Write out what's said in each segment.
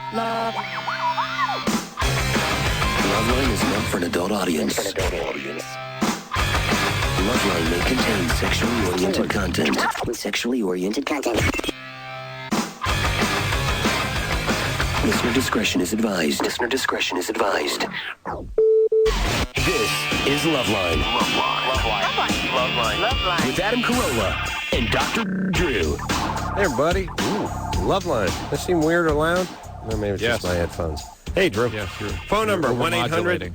Loveline is meant for an adult audience. Loveline may contain sexually oriented content. Listener discretion is advised. This is Loveline. Loveline. With Adam Carolla and Dr. Drew. Hey, everybody. Ooh, Loveline. That seem weird or loud? No, maybe it's just my headphones. Hey, Drew. Yes, phone number, 1-800.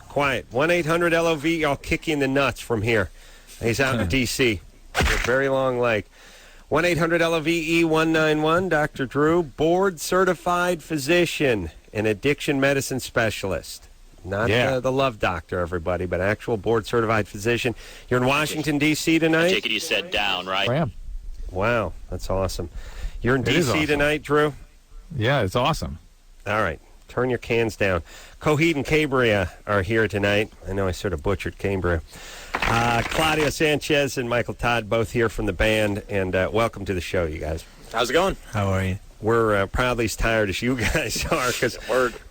Quiet. 1-800-LOV. I'll kick you in the nuts from here. He's out in D.C. A very long leg. 1-800-LOVE-191. Dr. Drew, board-certified physician and addiction medicine specialist. Not the love doctor, everybody, but actual board-certified physician. You're in Washington, D.C. tonight? I take it you said down, right? I am. Wow, that's awesome. You're in D.C. tonight, Drew? Yeah, it's awesome. All right. Turn your cans down. Coheed and Cambria are here tonight. I know I sort of butchered Cambria. Claudio Sanchez and Michael Todd both here from the band, and welcome to the show, you guys. How's it going? How are you? We're probably as tired as you guys are, because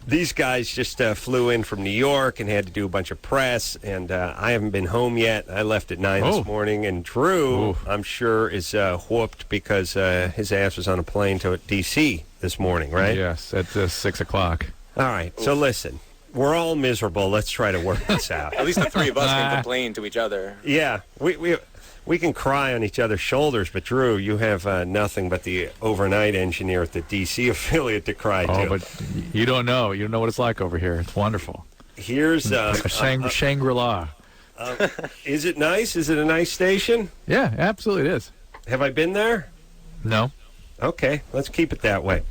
these guys just flew in from New York and had to do a bunch of press, and I haven't been home yet. I left at 9 this morning, and Drew, I'm sure, is whooped because his ass was on a plane to D.C. this morning, right? Yes, at 6 o'clock. All right, so listen. We're all miserable. Let's try to work this out. At least the three of us can complain to each other. Yeah, we can cry on each other's shoulders, but Drew, you have nothing but the overnight engineer at the D.C. affiliate to cry to. Oh, but you don't know. You don't know what it's like over here. It's wonderful. Here's Shangri-La. Is it nice? Is it a nice station? Yeah, absolutely it is. Have I been there? No. Okay, let's keep it that way.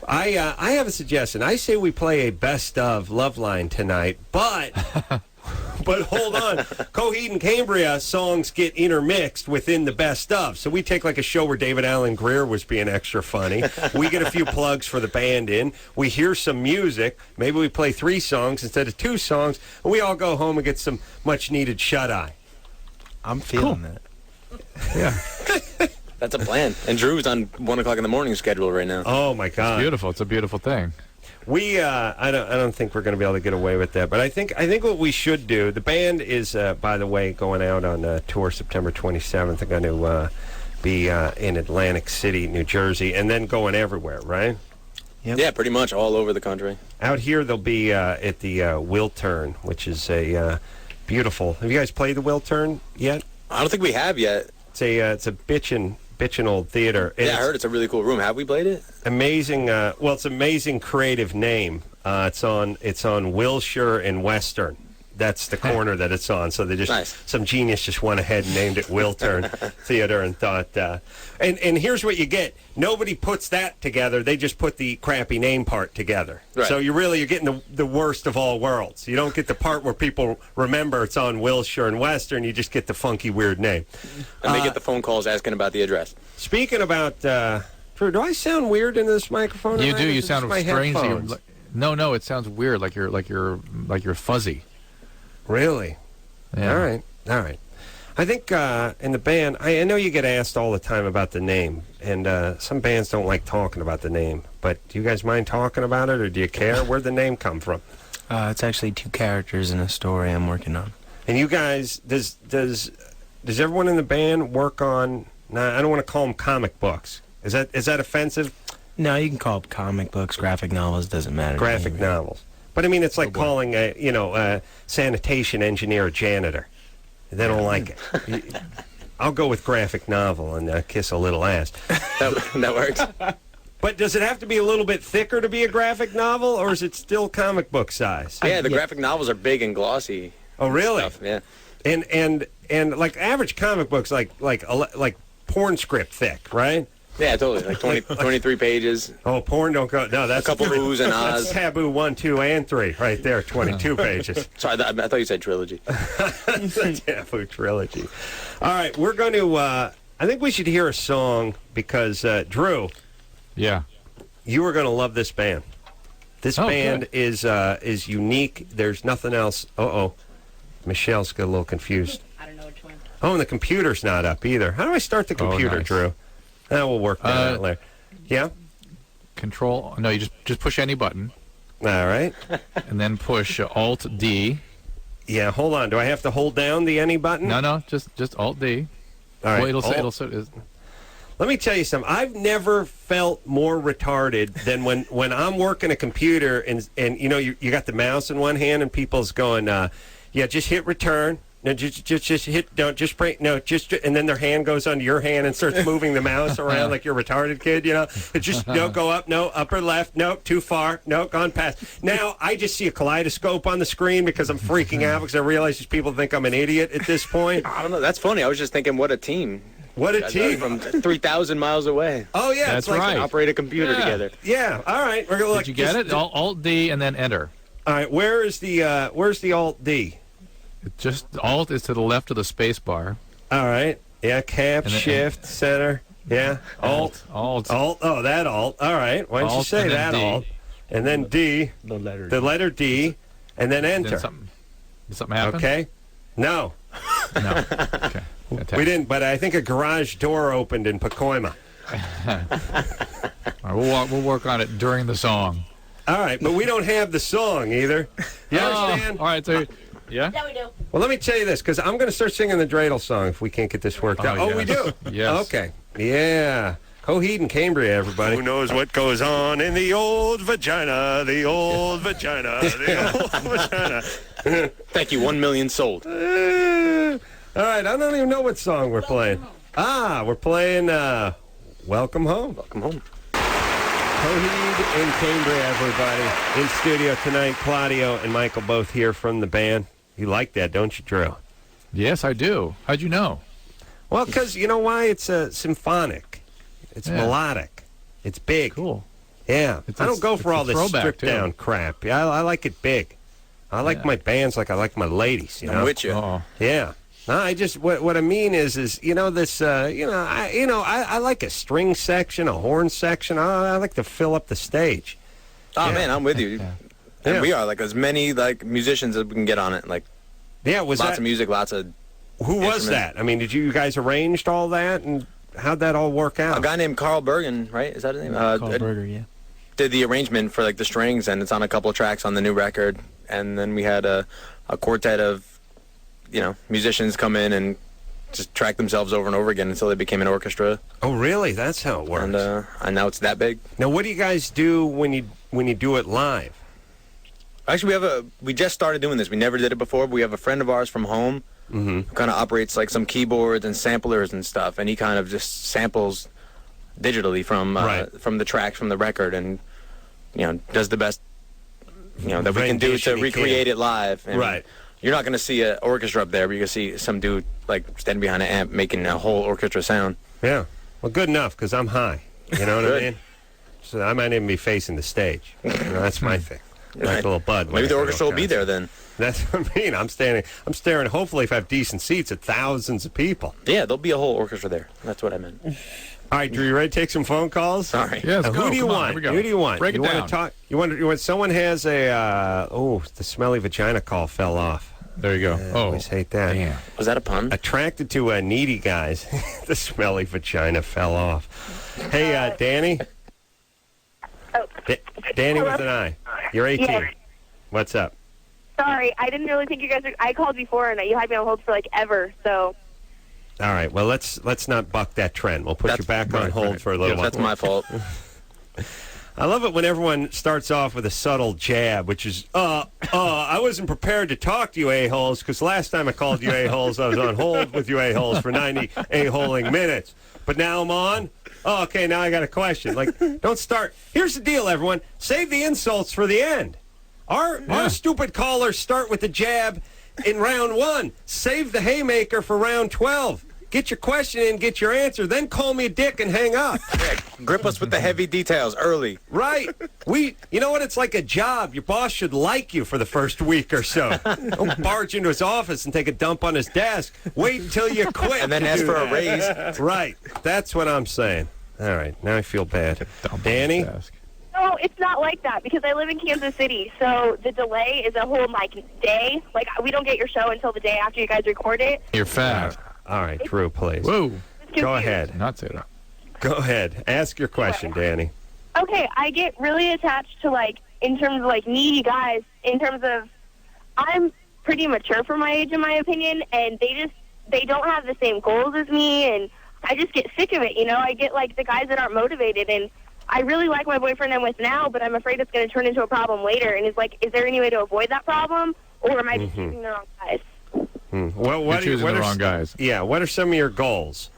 I have a suggestion. I say we play a best of Loveline tonight, but hold on. Coheed and Cambria songs get intermixed within the best of. So we take like a show where David Allen Greer was being extra funny. We get a few plugs for the band in. We hear some music. Maybe we play 3 songs instead of 2 songs, and we all go home and get some much-needed shut-eye. I'm feeling that. Yeah. That's a plan. And Drew's on 1 o'clock in the morning schedule right now. Oh, my God. It's beautiful. It's a beautiful thing. We, I don't think we're going to be able to get away with that. But I think what we should do, the band is, by the way, going out on tour September 27th. They're going to be in Atlantic City, New Jersey, and then going everywhere, right? Yep. Yeah, pretty much all over the country. Out here, they'll be at the Wiltern, which is a beautiful. Have you guys played the Wiltern yet? I don't think we have yet. It's a bitchin' old theater. I heard it's a really cool room. Have we played it? Amazing. It's amazing creative name. It's on Wilshire and Western. That's the corner that it's on. So they just some genius just went ahead and named it Wiltern Theater and thought. And here's what you get. Nobody puts that together. They just put the crappy name part together. Right. So you're getting the worst of all worlds. You don't get the part where people remember it's on Wilshire and Western. You just get the funky weird name. And they get the phone calls asking about the address. Speaking about Drew, do I sound weird in this microphone? You do. You sound strangely. No. It sounds weird. Like you're fuzzy. Really? Yeah. All right. I think in the band, I know you get asked all the time about the name, and some bands don't like talking about the name. But do you guys mind talking about it, or do you care? Where'd the name come from? It's actually 2 characters in a story I'm working on. And you guys, does everyone in the band work on? I don't want to call them comic books. Is that offensive? No, you can call it comic books, graphic novels. Doesn't matter. Graphic novels. But I mean, it's like calling a sanitation engineer a janitor. They don't like it. I'll go with graphic novel and kiss a little ass. That works. But does it have to be a little bit thicker to be a graphic novel, or is it still comic book size? Yeah, the graphic novels are big and glossy. Oh, really? Stuff, yeah. And like average comic books, like porn script thick, right? Yeah, totally. Like 23 pages. Oh, porn don't go. No, that's a couple oohs and ahs. That's taboo 1, 2, and 3 right there. 22 pages. Sorry, I thought you said trilogy. It's a taboo trilogy. All right, we're going to. I think we should hear a song because Drew. Yeah. You are going to love this band. This band is unique. There's nothing else. Michelle's got a little confused. I don't know which one. Oh, and the computer's not up either. How do I start the computer, nice. Drew? We'll work that out later. Yeah? Control. No, you just push any button, All right. and then push Alt D. Yeah, hold on. Do I have to hold down the any button? No, just Alt D. All right. Well, it'll say Alt- Let me tell you something. I've never felt more retarded than when I'm working a computer and you know you got the mouse in one hand and people's going, yeah, just hit return. No, just hit. Don't just break. No, just and then their hand goes onto your hand and starts moving the mouse around like you're a retarded kid. You know, it just no go up, no upper left, no too far, no gone past. Now I just see a kaleidoscope on the screen because I'm freaking out because I realize these people think I'm an idiot at this point. I don't know. That's funny. I was just thinking, what a team. What a team From 3,000 miles away. Oh yeah, That's it's like right. Operate a computer together. Yeah. All right. We're gonna look. Did you get it? Alt D and then Enter. All right. Where's the Alt D? Just Alt is to the left of the space bar. All right. Yeah. Cap, And then- Shift, Center. Yeah. Alt. Alt. Oh, that Alt. All right. Why don't you Alt say and then that D. Alt? And then D. The letter. The letter D. And then Did Enter. something happen? Okay. No. No. Okay. Fantastic. We didn't. But I think a garage door opened in Pacoima. All right, we'll work on it during the song. All right. But we don't have the song either. You understand? All right. So, yeah. Yeah, we do. Well, let me tell you this, because I'm going to start singing the dreidel song if we can't get this worked out. Oh, we do? Yes. Okay. Yeah. Coheed and Cambria, everybody. Who knows what goes on in the old vagina, the old vagina, the old vagina. Thank you. 1 million sold. All right, I don't even know what song we're playing. We're playing Welcome Home. Welcome home. Coheed and Cambria, everybody. In studio tonight, Claudio and Michael both here from the band. You like that, don't you, Drew? Yes, I do. How'd you know? Well, because you know why? It's symphonic. It's melodic. It's big. Cool. Yeah. I don't go it's for a all this throwback, stripped down crap. Yeah, I like it big. I like my bands like I like my ladies, you know? I'm with you. Oh. Yeah. No, I just what I mean is you know this I like a string section, a horn section. I like to fill up the stage. Oh, man, I'm with you. And Yeah. we are, like, as many, like, musicians as we can get on it. Like, Yeah, was lots that of music, lots of... who was instruments. that? I mean, did you guys arranged all that and how'd that all work out? A guy named Carl Bergen, right? Is that his name? Carl Berger, yeah. Did the arrangement for, like, the strings, and it's on a couple of tracks on the new record. And then we had a quartet of, you know, musicians come in and just track themselves over and over again until they became an orchestra. Oh, really? That's how it works. And now it's that big. Now, what do you guys do when you do it live? Actually, we just started doing this. We never did it before, but we have a friend of ours from home who kind of operates like some keyboards and samplers and stuff, and he kind of just samples digitally from the tracks from the record, and you know does the best that we can do Rendition to he recreate can. it live. And Right. You're not going to see an orchestra up there, but you can see some dude like standing behind an amp making a whole orchestra sound. Yeah. Well, good enough because I'm high. You know what I Good. mean? So I might even be facing the stage. You know, that's my thing. Like a little bud. Maybe the orchestra will be there then. That's what I mean. I'm staring, hopefully, if I have decent seats, at thousands of people. Yeah, there'll be a whole orchestra there. That's what I meant. All right, Drew, you ready to take some phone calls? All right. Yes, Who do you want? Who do you want? Break it want down. to talk? You want someone has a the smelly vagina call fell off. There you go. I always hate that. Damn. Was that a pun? Attracted to needy guys. The smelly vagina fell off. Hey, Danny. Oh. Danny Hello? with an I. You're 18. Yes. What's up? Sorry, I didn't really think you guys were... I called before, and you had me on hold for, like, ever, so... All right. Well, let's not buck that trend. We'll put you back on hold for a little while. That's my fault. I love it when everyone starts off with a subtle jab, which is, I wasn't prepared to talk to you a-holes because last time I called you a-holes, I was on hold with you a-holes for 90 a-holing minutes. But now I'm on. Oh, okay, now I got a question. Like, don't start. Here's the deal, everyone. Save the insults for the end. Our stupid callers start with the jab in round 1. Save the haymaker for round 12. Get your question in, get your answer, then call me a dick and hang up. Yeah, grip us with the heavy details early. Right. You know what? It's like a job. Your boss should like you for the first week or so. Don't barge into his office and take a dump on his desk. Wait until you quit. And then to ask do for a that. raise. Right. That's what I'm saying. All right. Now I feel bad. Danny? No, it's not like that, because I live in Kansas City, so the delay is a whole, like, day. Like, we don't get your show until the day after you guys record it. You're fat. All right, Drew, please. Whoa. It's Go confusing. ahead. Not say that. Go ahead. Ask your question, Danny. Okay, I get really attached to, like, in terms of, like, needy guys, in terms of, I'm pretty mature for my age, in my opinion, and they don't have the same goals as me, and I just get sick of it, you know? I get, like, the guys that aren't motivated, and I really like my boyfriend I'm with now, but I'm afraid it's going to turn into a problem later, and it's like, is there any way to avoid that problem, or am I just choosing the wrong guys? Well, You're choosing the wrong guys. Yeah, what are some of your goals?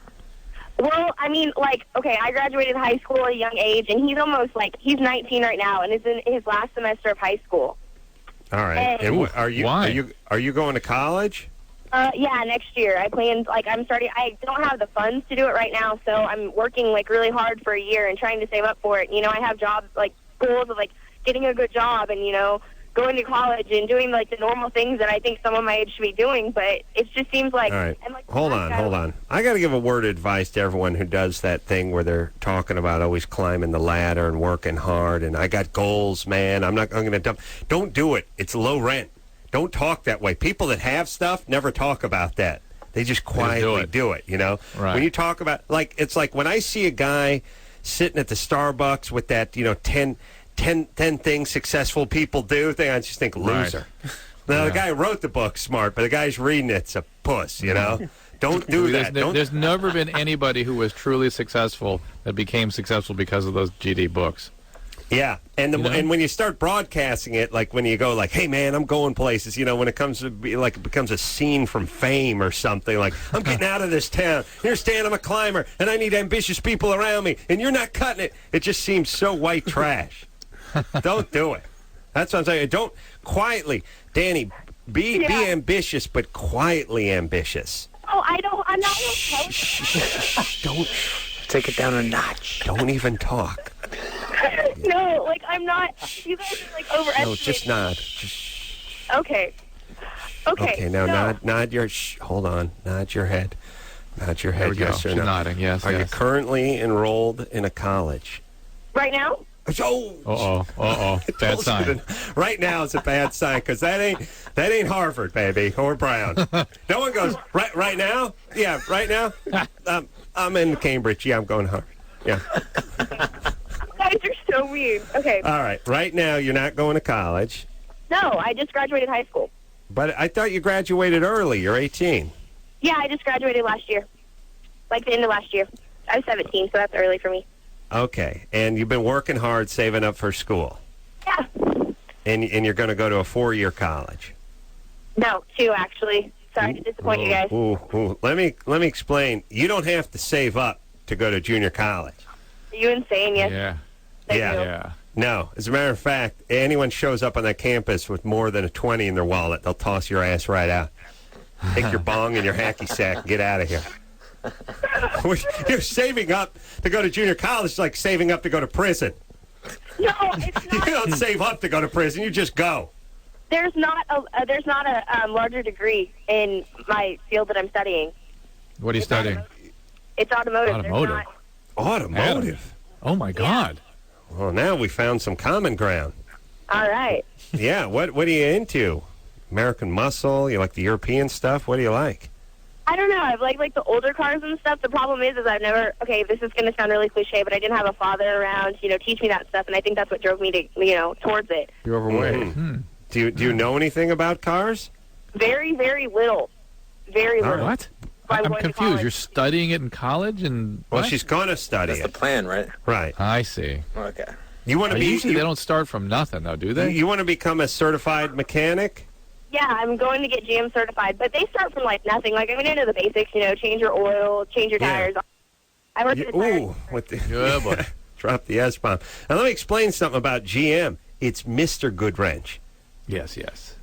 Well, I mean, like, okay, I graduated high school at a young age, and he's almost, like, he's 19 right now, and is in his last semester of high school. All right. And why? Are you going to college? Yeah, next year. I plan, like, I don't have the funds to do it right now, so I'm working, like, really hard for a year and trying to save up for it. You know, I have jobs, like, goals of, like, getting a good job and, you know, going to college and doing, like, the normal things that I think someone my age should be doing, but it just seems like... All right. I'm, like, Hold on. I got to give a word of advice to everyone who does that thing where they're talking about always climbing the ladder and working hard, and I got goals, man. I'm going to dump... Don't do it. It's low rent. Don't talk that way. People that have stuff never talk about that. They just quietly do it, you know? Right. When you talk about... Like, it's like when I see a guy sitting at the Starbucks with that, you know, 10 things successful people do thing, I just think loser. Right. Now, the guy who wrote the book smart, but the guy's reading it's a puss, you know? Don't do that. There's never been anybody who was truly successful that became successful because of those GD books. Yeah, and and when you start broadcasting it, like when you go like, hey, man, I'm going places, you know, when it comes to be like it becomes a scene from Fame or something, like, I'm getting out of this town. You're Stan, I'm a climber, and I need ambitious people around me, and you're not cutting it. It just seems so white trash. Don't do it. That's what I'm saying. Don't quietly, Danny, be ambitious, but quietly ambitious. Oh, I'm not real Don't Take it down a notch. Don't even talk. No, like, I'm not... You guys are, like, overestimating... No, just nod. Okay. Okay, now nod your... Hold on. Nod your head. Nod your head, yes or She's no. nodding, yes, Are yes. you currently enrolled in a college? Right now? Oh. Bad sign. Right now it's a bad sign because that ain't Harvard, baby, or Brown. No one goes right now. Yeah, right now. I'm in Cambridge. Yeah, I'm going to Harvard. Yeah. You guys are so mean. Okay. All right. Right now you're not going to college. No, I just graduated high school. But I thought you graduated early. You're 18. Yeah, I just graduated last year. Like the end of last year. I was 17, so that's early for me. Okay. And you've been working hard, saving up for school. Yeah. And you're going to go to a 4-year college. No, 2, actually. Sorry to disappoint you guys. Ooh. Let me explain. You don't have to save up to go to junior college. Are you insane? Yes. Yeah. Thank you. Yeah. No. As a matter of fact, anyone shows up on that campus with more than a 20 in their wallet, they'll toss your ass right out. Take your bong and your hacky sack and get out of here. You're saving up to go to junior college is like saving up to go to prison. No, it's You not. don't save up to go to prison. You just go. There's not a larger degree in my field that I'm studying. What are you studying? It's automotive. Automotive. Automotive. Oh, my God. Well, now we found some common ground. All right. Yeah. What are you into? American Muscle? You like the European stuff? What do you like? I don't know. I've like the older cars and stuff. The problem is I've never. Okay, this is going to sound really cliche, but I didn't have a father around, teach me that stuff, and I think that's what drove me to, towards it. You're overweight. Do you know anything about cars? Very, very little. Very little. What? I'm I'm going to confused. college. You're studying it in college, and Well, what? she's going to study That's the it. plan, right? Right. I see. Okay. You want to be? Usually they don't start from nothing, though, do they? You want to become a certified mechanic? Yeah, I'm going to get GM certified, but they start from nothing. Like I'm into the basics, change your oil, change your tires. I work at a tire. Ooh, with the Good boy. drop the S bomb. Now let me explain something about GM. It's Mr. Goodwrench, Yes.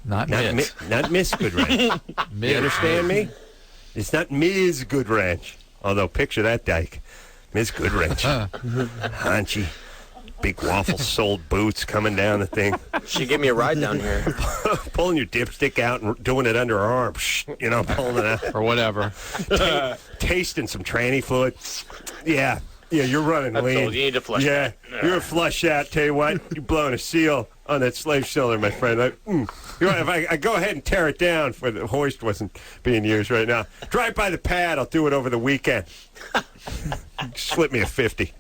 Not Miss. not Miss Goodwrench. Miss. You understand me? It's not Ms. Goodwrench. Although picture that dyke, Ms. Goodwrench, haunchy, big waffle-soled boots coming down the thing. She gave me a ride down here. Pulling your dipstick out and doing it under her arm. Pulling it out. Or whatever. Tasting some tranny fluid. Yeah, you're running lean. You need to flush Yeah, you're a flush out. Tell you what, you're blowing a seal on that slave cylinder, my friend. If I go ahead and tear it down, for the hoist wasn't being used right now. Drive by the pad. I'll do it over the weekend. Slip me a 50.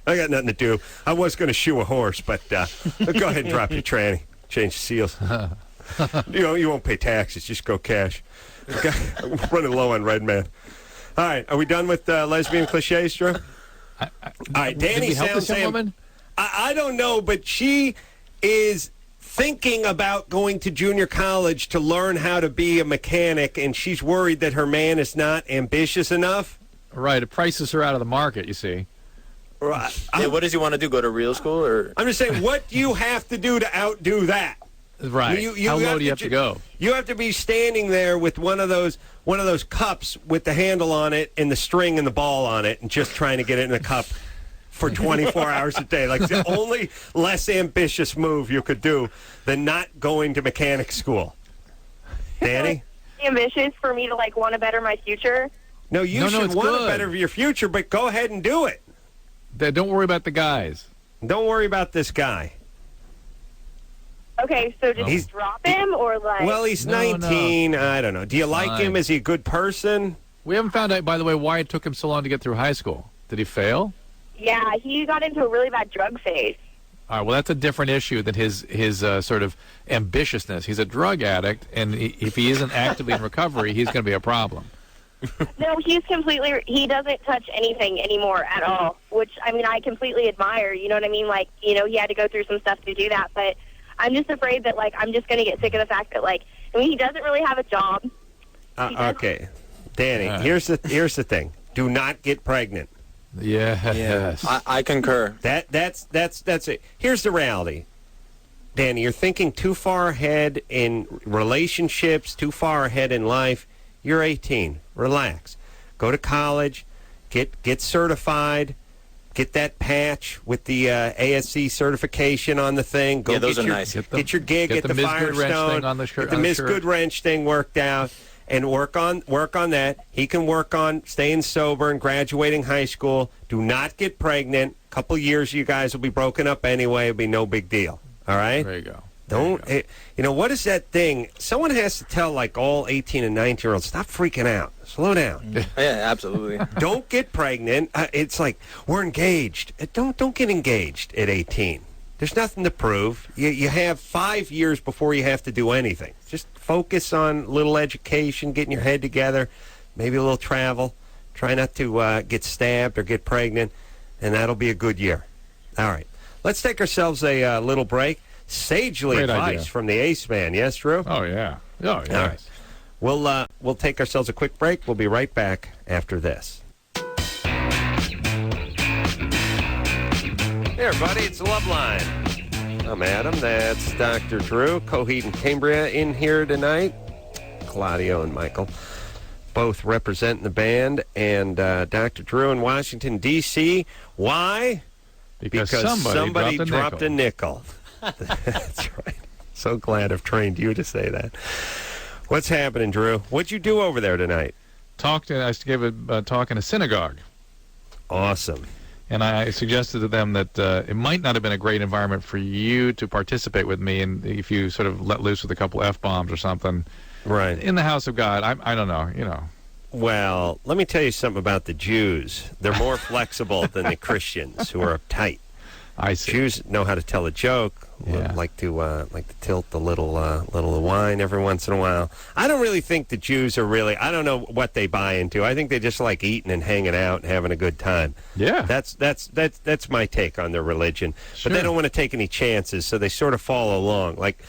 I got nothing to do. I was going to shoe a horse, but go ahead and drop your tranny. Change the seals. You won't pay taxes. Just go cash. Okay. I'm running low on Red Man. All right. Are we done with lesbian cliches, Drew? All right. Danny sounds woman. I don't know, but she is thinking about going to junior college to learn how to be a mechanic, and she's worried that her man is not ambitious enough. Right. It prices her out of the market, you see. Right. Yeah, what does he want to do? Go to real school? Or I'm just saying, what do you have to do to outdo that? Right. How low do you have to go? You have to be standing there with one of those cups with the handle on it and the string and the ball on it and just trying to get it in the cup for 24 hours a day. Like, the only less ambitious move you could do than not going to mechanic school. Danny? Ambitious for me to, want to better my future? No, you should want to better your future, but go ahead and do it. Don't worry about the guys. Don't worry about this guy. Okay, so just drop him, or Well, he's 19. No. I don't know. Do you like him? Is he a good person? We haven't found out, by the way, why it took him so long to get through high school. Did he fail? Yeah, he got into a really bad drug phase. All right, well, that's a different issue than his sort of ambitiousness. He's a drug addict, and if he isn't actively in recovery, he's going to be a problem. No, he doesn't touch anything anymore at all, which, I completely admire. You know what I mean? He had to go through some stuff to do that, but I'm just afraid that, I'm just going to get sick of the fact that, he doesn't really have a job. Okay. Danny, here's the thing. Do not get pregnant. Yes. I concur. That's it. Here's the reality. Danny, you're thinking too far ahead in relationships, too far ahead in life. You're 18. Relax. Go to college. Get certified. Get that patch with the ASC certification on the thing. Go those are nice. Get your gig at the Firestone. Get the Miss Good Wrench thing worked out. And work on that. He can work on staying sober and graduating high school. Do not get pregnant. A couple years, you guys will be broken up anyway. It'll be no big deal. All right? There you go. What is that thing? Someone has to tell, all 18 and 19-year-olds, stop freaking out. Slow down. Yeah, absolutely. Don't get pregnant. It's like, we're engaged. Don't get engaged at 18. There's nothing to prove. You have 5 years before you have to do anything. Just focus on a little education, getting your head together, maybe a little travel. Try not to get stabbed or get pregnant, and that'll be a good year. All right. Let's take ourselves a little break. Sagely advice from the Ace Man. Yes, Drew? Oh, yeah. Oh, yeah. All right. We'll take ourselves a quick break. We'll be right back after this. Hey, everybody, it's Loveline. I'm Adam. That's Dr. Drew. Coheed and Cambria in here tonight. Claudio and Michael both representing the band. And Dr. Drew in Washington, D.C. Why? Because somebody dropped a nickel. That's right. So glad I've trained you to say that. What's happening, Drew? What'd you do over there tonight? I gave a talk in a synagogue. Awesome. And I suggested to them that it might not have been a great environment for you to participate with me, and if you sort of let loose with a couple F-bombs or something. Right. In the house of God. I don't know, Well, let me tell you something about the Jews. They're more flexible than the Christians, who are uptight. I see. Jews know how to tell a joke. Yeah. Like to tilt the little wine every once in a while. I don't really think the Jews are really. I don't know what they buy into. I think they just like eating and hanging out and having a good time. Yeah. That's my take on their religion. Sure. But they don't want to take any chances, so they sort of follow along. Like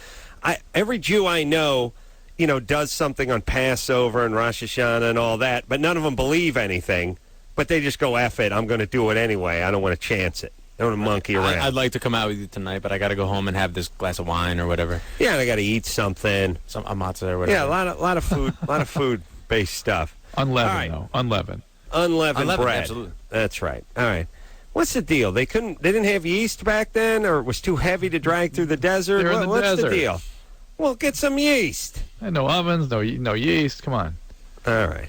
every Jew I know, does something on Passover and Rosh Hashanah and all that, but none of them believe anything. But they just go, F it, I'm going to do it anyway. I don't want to chance it. I don't want to monkey around. I'd like to come out with you tonight, but I got to go home and have this glass of wine or whatever. Yeah, and I got to eat something. Some matzah or whatever. Yeah, a lot of food, food-based stuff. Unleavened, though. Unleavened bread. Absolutely. That's right. All right. What's the deal? They didn't have yeast back then, or it was too heavy to drag through the desert? They're in the What's desert. the deal? Well, get some yeast. And no ovens, no yeast. Come on. All right.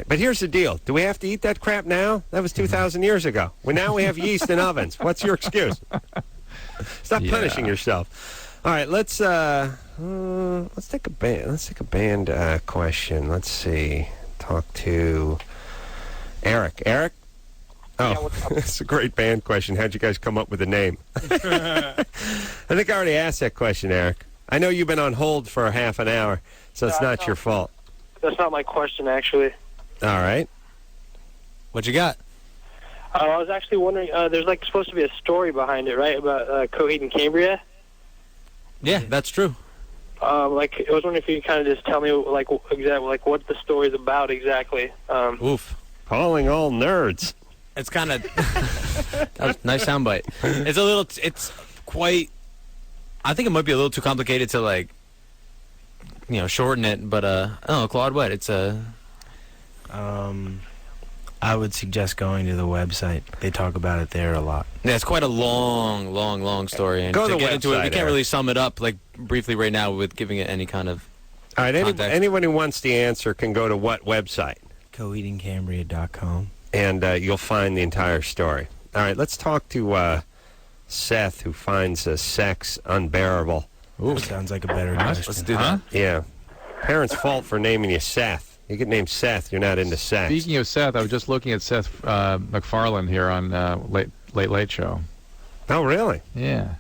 But here's the deal. Do we have to eat that crap now? That was 2,000 years ago. Now we have yeast in ovens. What's your excuse? Stop punishing yourself. All right, let's take a band. Let's take a band question. Let's see. Talk to Eric. Eric, Oh, it's a great band question. How'd you guys come up with the name? I think I already asked that question, Eric. I know you've been on hold for a half an hour, so it's not your fault. That's not my question, actually. All right. What you got? I was actually wondering, there's like supposed to be a story behind it, right, about Coheed and Cambria? Yeah, that's true. I was wondering if you could kind of just tell me, exactly, what the story's about exactly. Oof. Calling all nerds. It's kind of that was a nice soundbite. It's quite. I think it might be a little too complicated to shorten it. But I don't know, Claude. What? It's a. I would suggest going to the website. They talk about it there a lot. Yeah, it's quite a long story. And Go to to the get into it, website, we can't Eric. really sum it up briefly right now with giving it any kind of. All right. Context. Anyone who wants the answer can go to what website? CoheedandCambria.com. And you'll find the entire story. All right. Let's talk to Seth, who finds sex unbearable. Ooh, sounds like a better question. Let's do that. Yeah. Parents' fault for naming you Seth. You get named Seth, you're not into sex. Speaking of Seth, I was just looking at Seth MacFarlane here on Late Show. Oh, really? Yeah.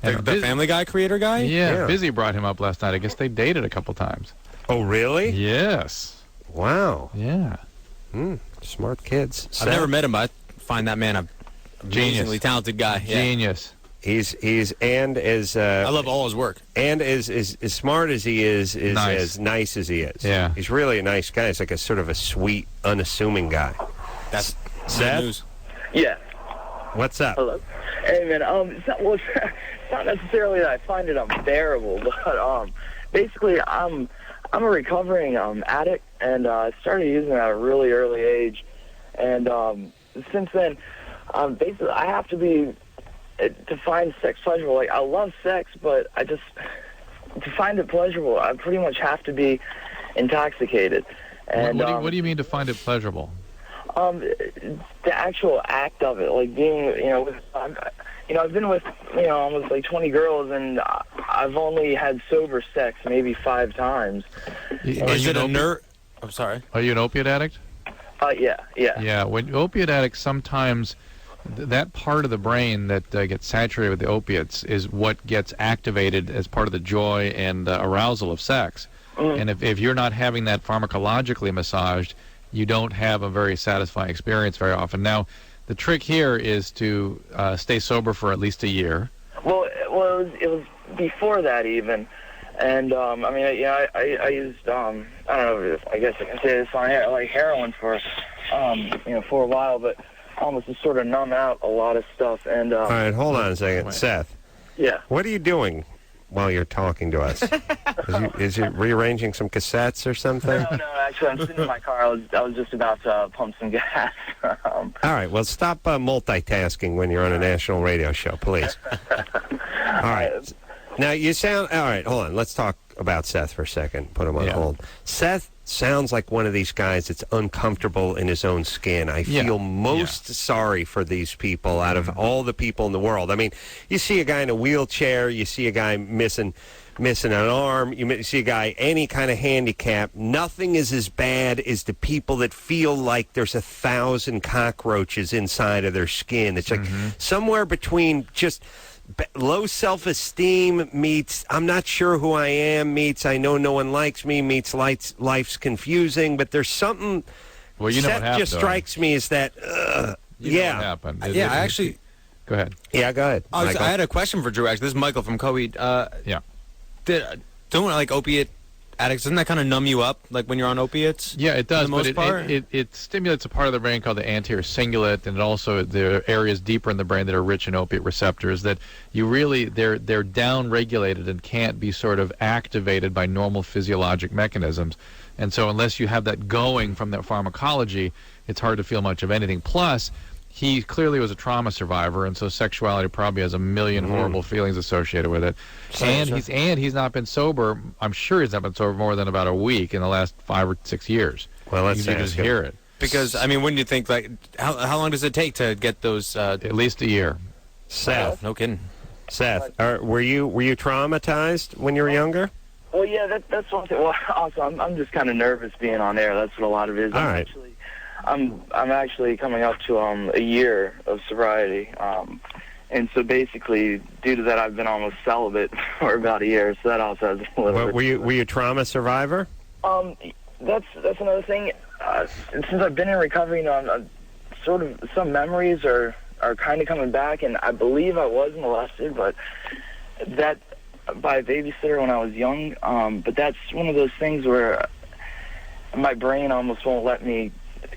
The Family Guy creator guy? Yeah, Busy brought him up last night. I guess they dated a couple times. Oh, really? Yes. Wow. Yeah. Smart kids. I've never met him, but I find that man a amazingly talented guy. Yeah. Genius. He's and as I love all his work. and as smart as he is Nice. as nice as he is. Yeah. He's really a nice guy. He's like a sort of a sweet, unassuming guy. That's Seth? good news. Yeah. What's up? Hello. Hey, man. It's not necessarily that I find it unbearable, but basically, I'm a recovering addict, and I started using it at a really early age, and since then, basically, I have to be to find sex pleasurable. Like, I love sex, but to find it pleasurable, I pretty much have to be intoxicated. And What do you mean to find it pleasurable? the actual act of it, like being, I've been with, almost like 20 girls, and I've only had sober sex maybe 5 times. Is it a nerd? I'm sorry. Are you an opiate addict? Yeah. Yeah, when opiate addicts, sometimes that part of the brain that gets saturated with the opiates is what gets activated as part of the joy and arousal of sex. And if you're not having that pharmacologically massaged, you don't have a very satisfying experience very often. Now, the trick here is to stay sober for at least a year. Well, it was before that even. And, I used, I don't know, I guess I can say this on air, like heroin for a while, but almost to sort of numb out a lot of stuff. And All right, hold on a second. Seth, yeah. what are you doing while you're talking to us? Is you rearranging some cassettes or something? No, actually, I'm sitting in my car. I was just about to pump some gas. All right, well, stop multitasking when you're on a national radio show, please. All right. Now, you sound... All right, hold on. Let's talk about Seth for a second. Put him on hold. Seth sounds like one of these guys that's uncomfortable in his own skin. I feel most sorry for these people out of all the people in the world. I mean, you see a guy in a wheelchair, you see a guy missing an arm, you see a guy any kind of handicap. Nothing is as bad as the people that feel like there's 1,000 cockroaches inside of their skin. It's like somewhere between just low self-esteem meets I'm not sure who I am meets I know no one likes me meets life's confusing, but there's something. Well, you know Seth what happened, just strikes me as that. Know what happened. I actually... Go ahead. Yeah, go ahead. I had a question for Drew, actually. This is Michael from Coheed. Don't opiate addicts, doesn't that kind of numb you up, like when you're on opiates? Yeah, it does, for the most part? It stimulates a part of the brain called the anterior cingulate, and also the areas deeper in the brain that are rich in opiate receptors that you really, they're down-regulated and can't be sort of activated by normal physiologic mechanisms. And so unless you have that going from that pharmacology, it's hard to feel much of anything. Plus, he clearly was a trauma survivor, and so sexuality probably has a million horrible feelings associated with it. And he's not been sober. I'm sure he's not been sober more than about a week in the last 5 or 6 years. Well, let's you just hear it. Because I mean, wouldn't you think how long does it take to get those? At least a year. Seth, no kidding. Seth, were you traumatized when you were younger? Well, yeah, that's one thing. Well, also, I'm just kind of nervous being on air. That's what a lot of it is. All right. I'm actually coming up to a year of sobriety. And so basically, due to that, I've been almost celibate for about a year. So that also has a little. Were you a trauma survivor? That's another thing. Since I've been in recovery, I'm sort of some memories are kind of coming back, and I believe I was molested, but that by a babysitter when I was young. But that's one of those things where my brain almost won't let me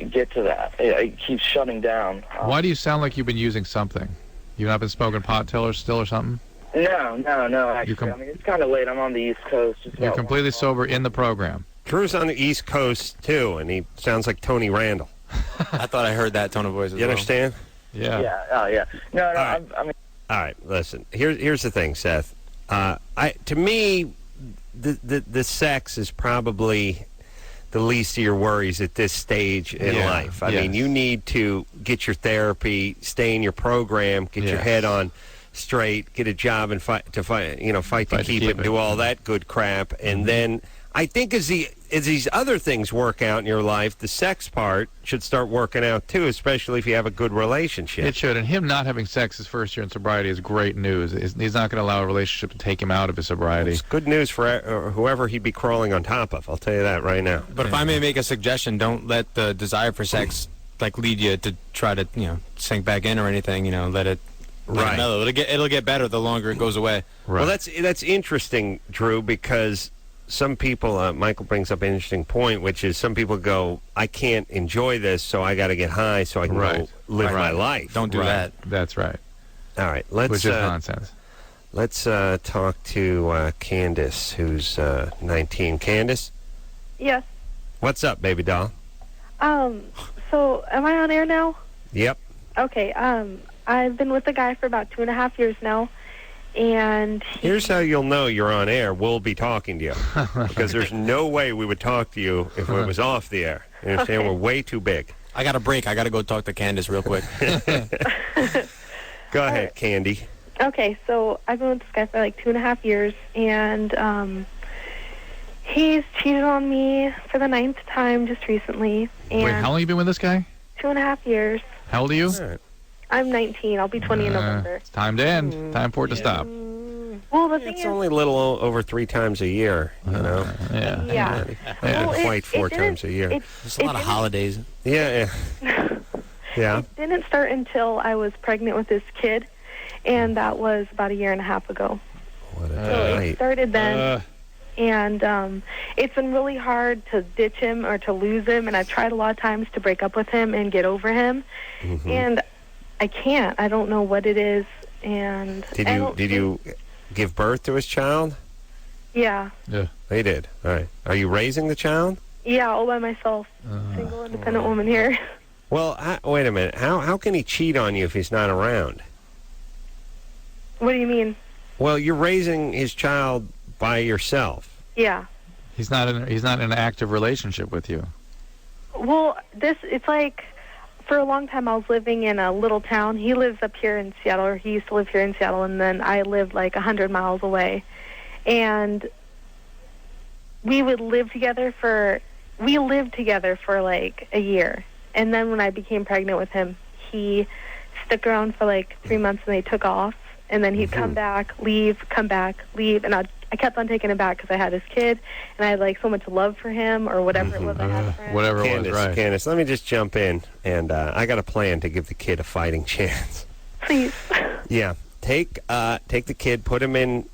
get to that. It keeps shutting down. Why do you sound like you've been using something? You've not been smoking pot still or something? No, actually. I mean, it's kind of late. I'm on the East Coast. You're completely sober in the program. Drew's on the East Coast, too, and he sounds like Tony Randall. I thought I heard that tone of voice as You understand? Yeah. Yeah. Oh, yeah. No. Right. I mean. All right, listen. Here's the thing, Seth. To me, the sex is probably the least of your worries at this stage in life. I mean, you need to get your therapy, stay in your program, get your head on straight, get a job, and fight to keep it, and do all that good crap. And then I think as these other things work out in your life, the sex part should start working out too, especially if you have a good relationship. It should. And him not having sex his first year in sobriety is great news. He's not going to allow a relationship to take him out of his sobriety. It's good news for whoever he'd be crawling on top of. I'll tell you that right now. But if I may make a suggestion, don't let the desire for sex lead you to try to sink back in or anything. Let it mellow. It'll get better the longer it goes away. Right. Well, that's interesting, Drew, because some people, Michael brings up an interesting point, which is some people go, I can't enjoy this, so I got to get high so I can go live my life. Don't do that. That's right. All right. Which is nonsense. Let's talk to Candace, who's 19. Candace? Yes. What's up, baby doll? So am I on air now? Yep. Okay. I've been with a guy for about 2.5 years now. And here's how you'll know you're on air. We'll be talking to you because there's no way we would talk to you if it was off the air. You understand? Okay. We're way too big. I got a break. I got to go talk to Candace real quick. Go ahead, Candy. Okay, so I've been with this guy for like 2.5 years, and he's cheated on me for the 9th time just recently. And wait, how long have you been with this guy? 2.5 years. How old are you? I'm 19. I'll be 20 in November. It's time to end. Time for it to stop. Well, the thing It's is, only a little over 3 times a year, Yeah. yeah. Not Well, quite 4 times a year. There's a lot of holidays. Yeah. Yeah. It didn't start until I was pregnant with this kid, and that was about 1.5 years ago. What a So it started then, and it's been really hard to ditch him or to lose him, and I've tried a lot of times to break up with him and get over him, and I can't. I don't know what it is, and did you give birth to his child? Yeah. Yeah. They did. All right. Are you raising the child? Yeah, all by myself. Single, independent woman here. Well, wait a minute. How can he cheat on you if he's not around? What do you mean? Well, you're raising his child by yourself. Yeah. He's not in an active relationship with you. Well, it's like, for a long time I was living in a little town. He lives up here in Seattle, or he used to live here in Seattle, and then I lived like 100 miles away. And we lived together for like a year. And then when I became pregnant with him, he stuck around for like 3 months, and they took off. And then he'd come back, leave, come back, leave, and I kept on taking him back because I had his kid, and I had like so much love for him, or whatever it was I had for him. Whatever Candace, it was, right. Candace, let me just jump in, and I got a plan to give the kid a fighting chance. Please. Yeah, take the kid, put him in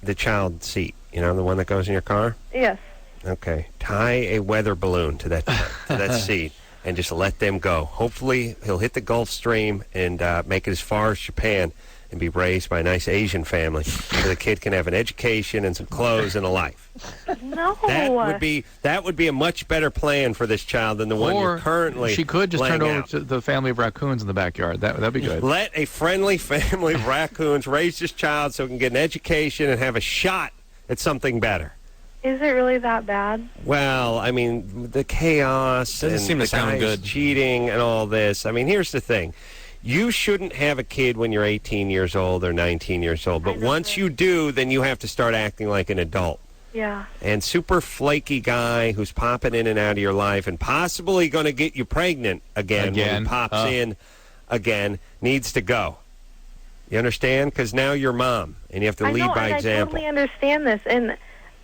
the child seat. You know, the one that goes in your car. Yes. Okay. Tie a weather balloon to that seat, and just let them go. Hopefully, he'll hit the Gulf Stream and make it as far as Japan, and be raised by a nice Asian family, so the kid can have an education and some clothes and a life. No. That would be a much better plan for this child than the one you're currently. She could just turn laying over out. to the family of raccoons in the backyard. That'd be good. Let a friendly family of raccoons raise this child so he can get an education and have a shot at something better. Is it really that bad? Well, I mean, the chaos Doesn't and seem to the sound guys good. cheating and all this. I mean, here's the thing. You shouldn't have a kid when you're 18 years old or 19 years old. But once you do, then you have to start acting like an adult. Yeah. And super flaky guy who's popping in and out of your life and possibly going to get you pregnant again when he pops in again needs to go. You understand? Because now you're mom, and you have to lead by example. I totally understand this. And,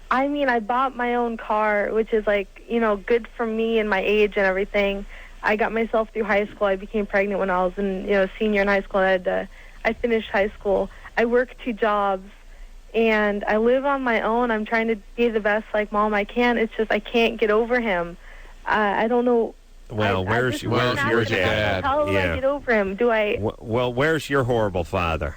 I mean, I bought my own car, which is, like, you know, good for me and my age and everything. I got myself through high school. I became pregnant when I was in, you know, senior in high school. I finished high school. I work 2 jobs, and I live on my own. I'm trying to be the best, like, mom I can. It's just I can't get over him. I don't know. Well, where's your dad? How do I get over him? Do I? Well, where's your horrible father?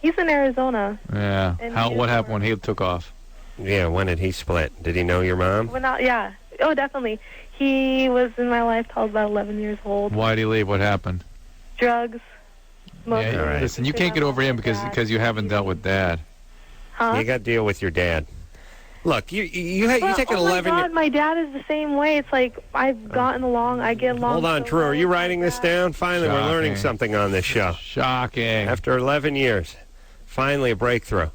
He's in Arizona. Yeah. What happened when he took off? Yeah, when did he split? Did he know your mom? Yeah. Oh, definitely. He was in my life till I was about 11 years old. Why did he leave? What happened? Drugs. Yeah, listen, you can't get over him because you haven't dealt with Dad. Huh? You got to deal with your dad. Look, you take an 11. Oh my God, my dad is the same way. It's like I've gotten along. I get along. Hold on, so Drew. well Are you with writing my this dad. down? Finally, we're learning something on this show. Shocking. After 11 years, finally a breakthrough.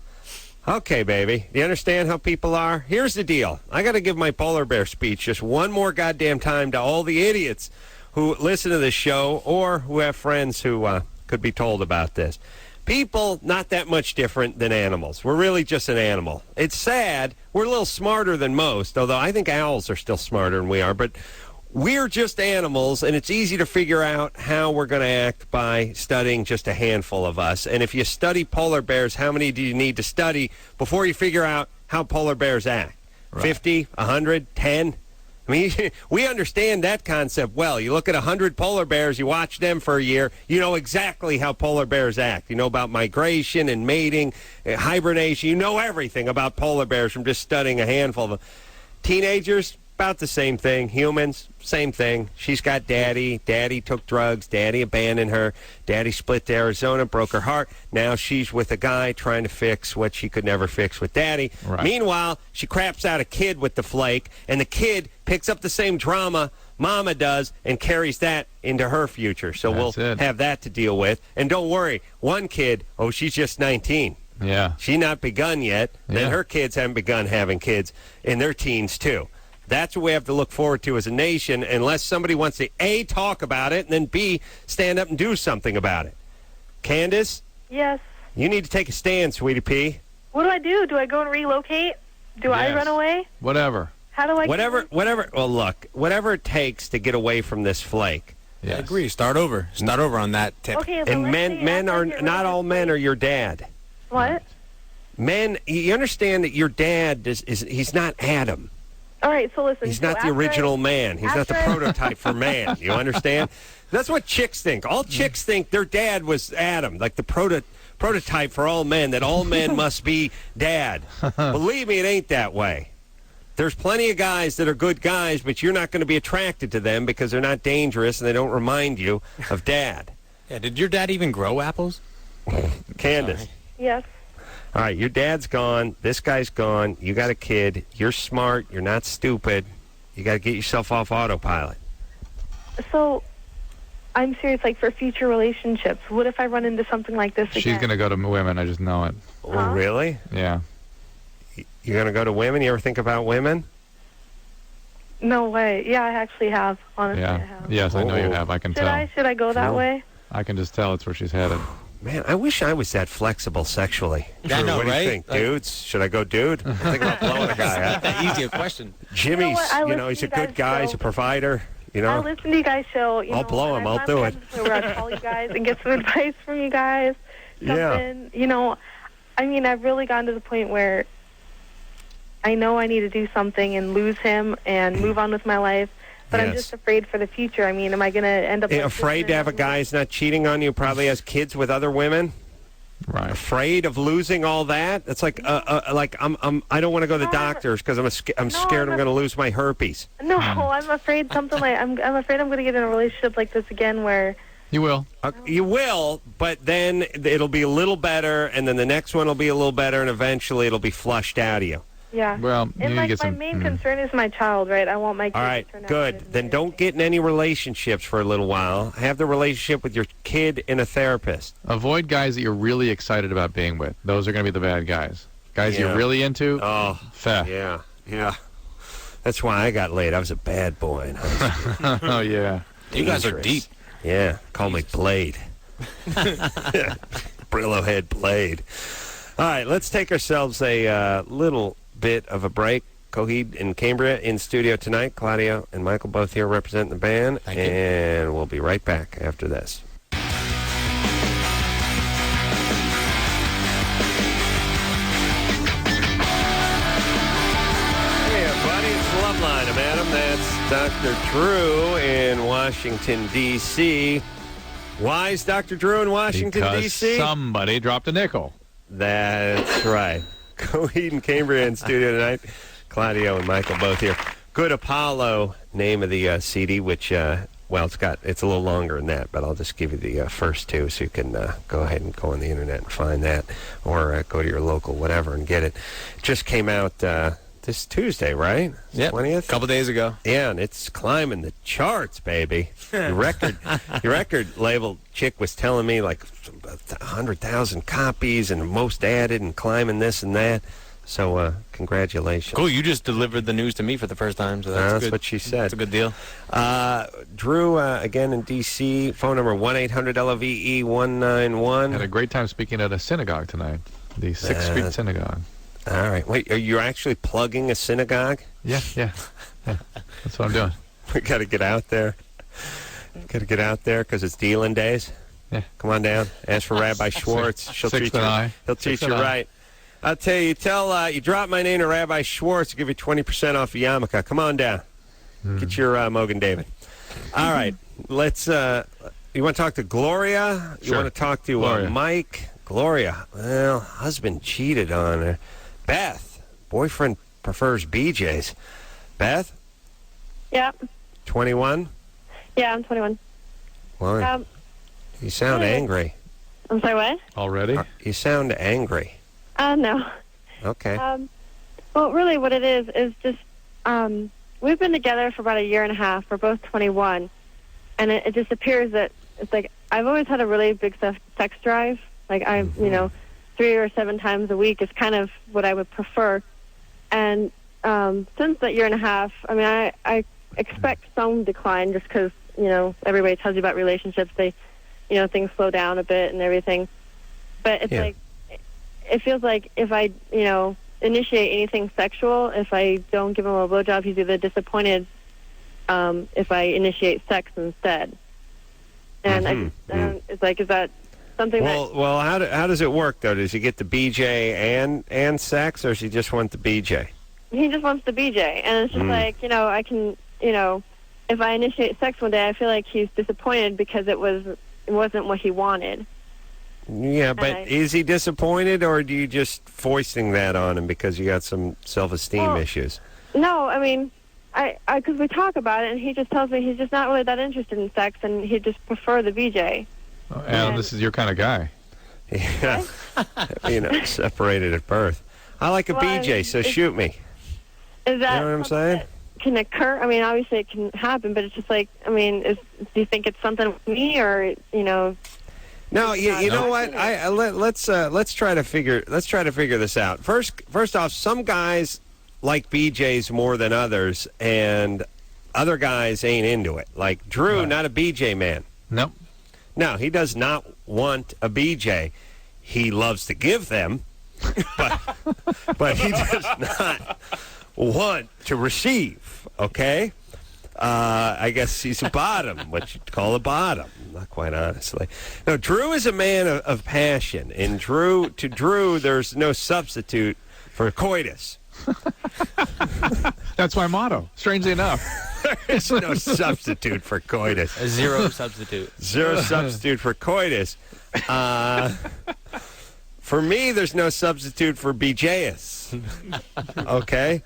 Okay, baby. Do you understand how people are? Here's the deal. I got to give my polar bear speech just one more goddamn time to all the idiots who listen to this show or who have friends who could be told about this. People, not that much different than animals. We're really just an animal. It's sad. We're a little smarter than most, although I think owls are still smarter than we are. But we're just animals, and it's easy to figure out how we're going to act by studying just a handful of us. And if you study polar bears, how many do you need to study before you figure out how polar bears act? Right. 50, 100, 10? I mean, we understand that concept well. You look at 100 polar bears, you watch them for a year, you know exactly how polar bears act. You know about migration and mating, hibernation. You know everything about polar bears from just studying a handful of them. Teenagers, about the same thing. Humans, same thing. She's got daddy. Daddy took drugs. Daddy abandoned her. Daddy split to Arizona, broke her heart. Now she's with a guy trying to fix what she could never fix with daddy. Right. Meanwhile, she craps out a kid with the flake, and the kid picks up the same drama mama does and carries that into her future. So we'll have that to deal with. And don't worry, one kid, she's just 19. Yeah. She's not begun yet. Then her kids haven't begun having kids in their teens, too. That's what we have to look forward to as a nation, unless somebody wants to, A, talk about it, and then, B, stand up and do something about it. Candace? Yes? You need to take a stand, sweetie pea. What do I do? Do I go and relocate? Do I run away? Whatever. How do I... Whatever. Well, look, whatever it takes to get away from this flake. Yeah, I agree. Start over. Start over on that tip. Okay, and men are, not all men are your dad. What? Men, you understand that your dad he's not Adam. All right, so listen. He's not the original man. He's not the prototype for man. You understand? That's what chicks think. All chicks think their dad was Adam, like the prototype for all men, that all men must be dad. Believe me, it ain't that way. There's plenty of guys that are good guys, but you're not going to be attracted to them because they're not dangerous and they don't remind you of dad. Yeah, did your dad even grow apples? Candace. Yes. All right, your dad's gone. This guy's gone. You got a kid. You're smart. You're not stupid. You got to get yourself off autopilot. So, I'm serious, like, for future relationships. What if I run into something like this again? She's going to go to women. I just know it. Oh, really? Yeah. You're going to go to women? You ever think about women? No way. Yeah, I actually have. Honestly, I have. Yes, I know you have. I can tell. Should I go that way? I can just tell it's where she's headed. Man, I wish I was that flexible sexually. Yeah, Drew, no, what do you right? think, dudes? Should I go dude? I'm thinking about blowing a guy. Not that easy a question. Jimmy's, he's a good guy. He's a provider. You know, I listen to you guys' show. I'll blow him. I'll do it. Where I call you guys and get some advice from you guys. Something, I mean, I've really gotten to the point where I know I need to do something and lose him and move on with my life. But I'm just afraid for the future. I mean, am I going to end up... afraid to have a guy who's not cheating on you, probably has kids with other women? Right. Afraid of losing all that? It's like, I don't want to go to the doctors because I'm scared I'm going to lose my herpes. No, I'm afraid something like... I'm afraid I'm going to get in a relationship like this again where... You will. You will, but then it'll be a little better, and then the next one will be a little better, and eventually it'll be flushed out of you. Yeah. Well, and my main concern is my child, right? I want my kid to turn out good. Then don't get in any relationships for a little while. Have the relationship with your kid and a therapist. Avoid guys that you're really excited about being with. Those are going to be the bad guys. Guys Yeah. you're really into? Oh, Feh. yeah. That's why I got laid. I was a bad boy in high school. Oh, yeah. You guys are deep. Yeah, call me Blade. Brillo head Blade. All right, let's take ourselves a little bit of a break. Coheed and Cambria in studio tonight. Claudio and Michael both here representing the band. Thank you. And we'll be right back after this. Hey, everybody, it's Loveline. I'm Adam. That's Dr. Drew in Washington, D.C. Why is Dr. Drew in Washington, Because D.C.? somebody dropped a nickel. That's right. Coheed and Cambria in studio tonight. Claudio and Michael both here. Good Apollo, name of the CD, which, it's a little longer than that, but I'll just give you the first two so you can go ahead and go on the internet and find that, or go to your local whatever and get it. It just came out this Tuesday, right? Yep. 20th? A couple days ago. Yeah, and it's climbing the charts, baby. Your record label chick was telling me like 100,000 copies and most added and climbing this and that. So congratulations. Cool. You just delivered the news to me for the first time, so that's good. What she said. That's a good deal. Drew, again in D.C., phone number 1-800-LOVE-191. Had a great time speaking at a synagogue tonight, the 6th Street Synagogue. All right. Wait, are you actually plugging a synagogue? Yeah. That's what I'm doing. We got to get out there. Got to get out there because it's dealing days. Yeah. Come on down. Ask for Rabbi Schwartz. He'll treat you right. I'll tell you, you drop my name to Rabbi Schwartz, I'll give you 20% off of yarmulke. Come on down. Get your Mogan David. All right. Let's, you want to talk to Gloria? You Sure. want to talk to Gloria. Mike? Gloria. Well, husband cheated on her. Beth. Boyfriend prefers BJ's. Beth? Yeah. 21? Yeah, I'm 21. Well, you sound angry. I'm sorry, what? Already? You sound angry. No. Okay. Well, really what it is just, we've been together for about a year and a half. We're both 21. And it just appears that it's like, I've always had a really big sex drive. Like, 3 or 7 times a week is kind of what I would prefer. And since that year and a half, I mean, I expect some decline just because, everybody tells you about relationships. They, things slow down a bit and everything. But it's like, it feels like if I, initiate anything sexual, if I don't give him a blowjob, he's either disappointed if I initiate sex instead. And it's like, is that something Well, how does it work, though? Does he get the BJ and sex, or does he just want the BJ? He just wants the BJ. And it's just like, I can, if I initiate sex one day, I feel like he's disappointed because it wasn't what he wanted. Yeah, but is he disappointed, or do you just foisting that on him because you got some self-esteem issues? No, I mean, because we talk about it, and he just tells me he's just not really that interested in sex, and he'd just prefer the BJ. Oh, Adam, this is your kind of guy. Yeah, separated at birth. I like a BJ, so shoot me. Is that you know what I'm saying? Can occur? I mean, obviously it can happen, but it's just like, I mean, do you think it's something with me, or No, you know what? Let's try to figure this out. First off, some guys like BJ's more than others, and other guys ain't into it. Like Drew, not a BJ man. Nope. No, he does not want a BJ. He loves to give them, but he does not want to receive. Okay. I guess he's a bottom, what you'd call a bottom, not quite honestly. No, Drew is a man of passion, and to Drew, there's no substitute for coitus. That's my motto, strangely enough. There's no substitute for coitus. Zero substitute. Zero substitute for coitus. For me, there's no substitute for BJ's. Okay?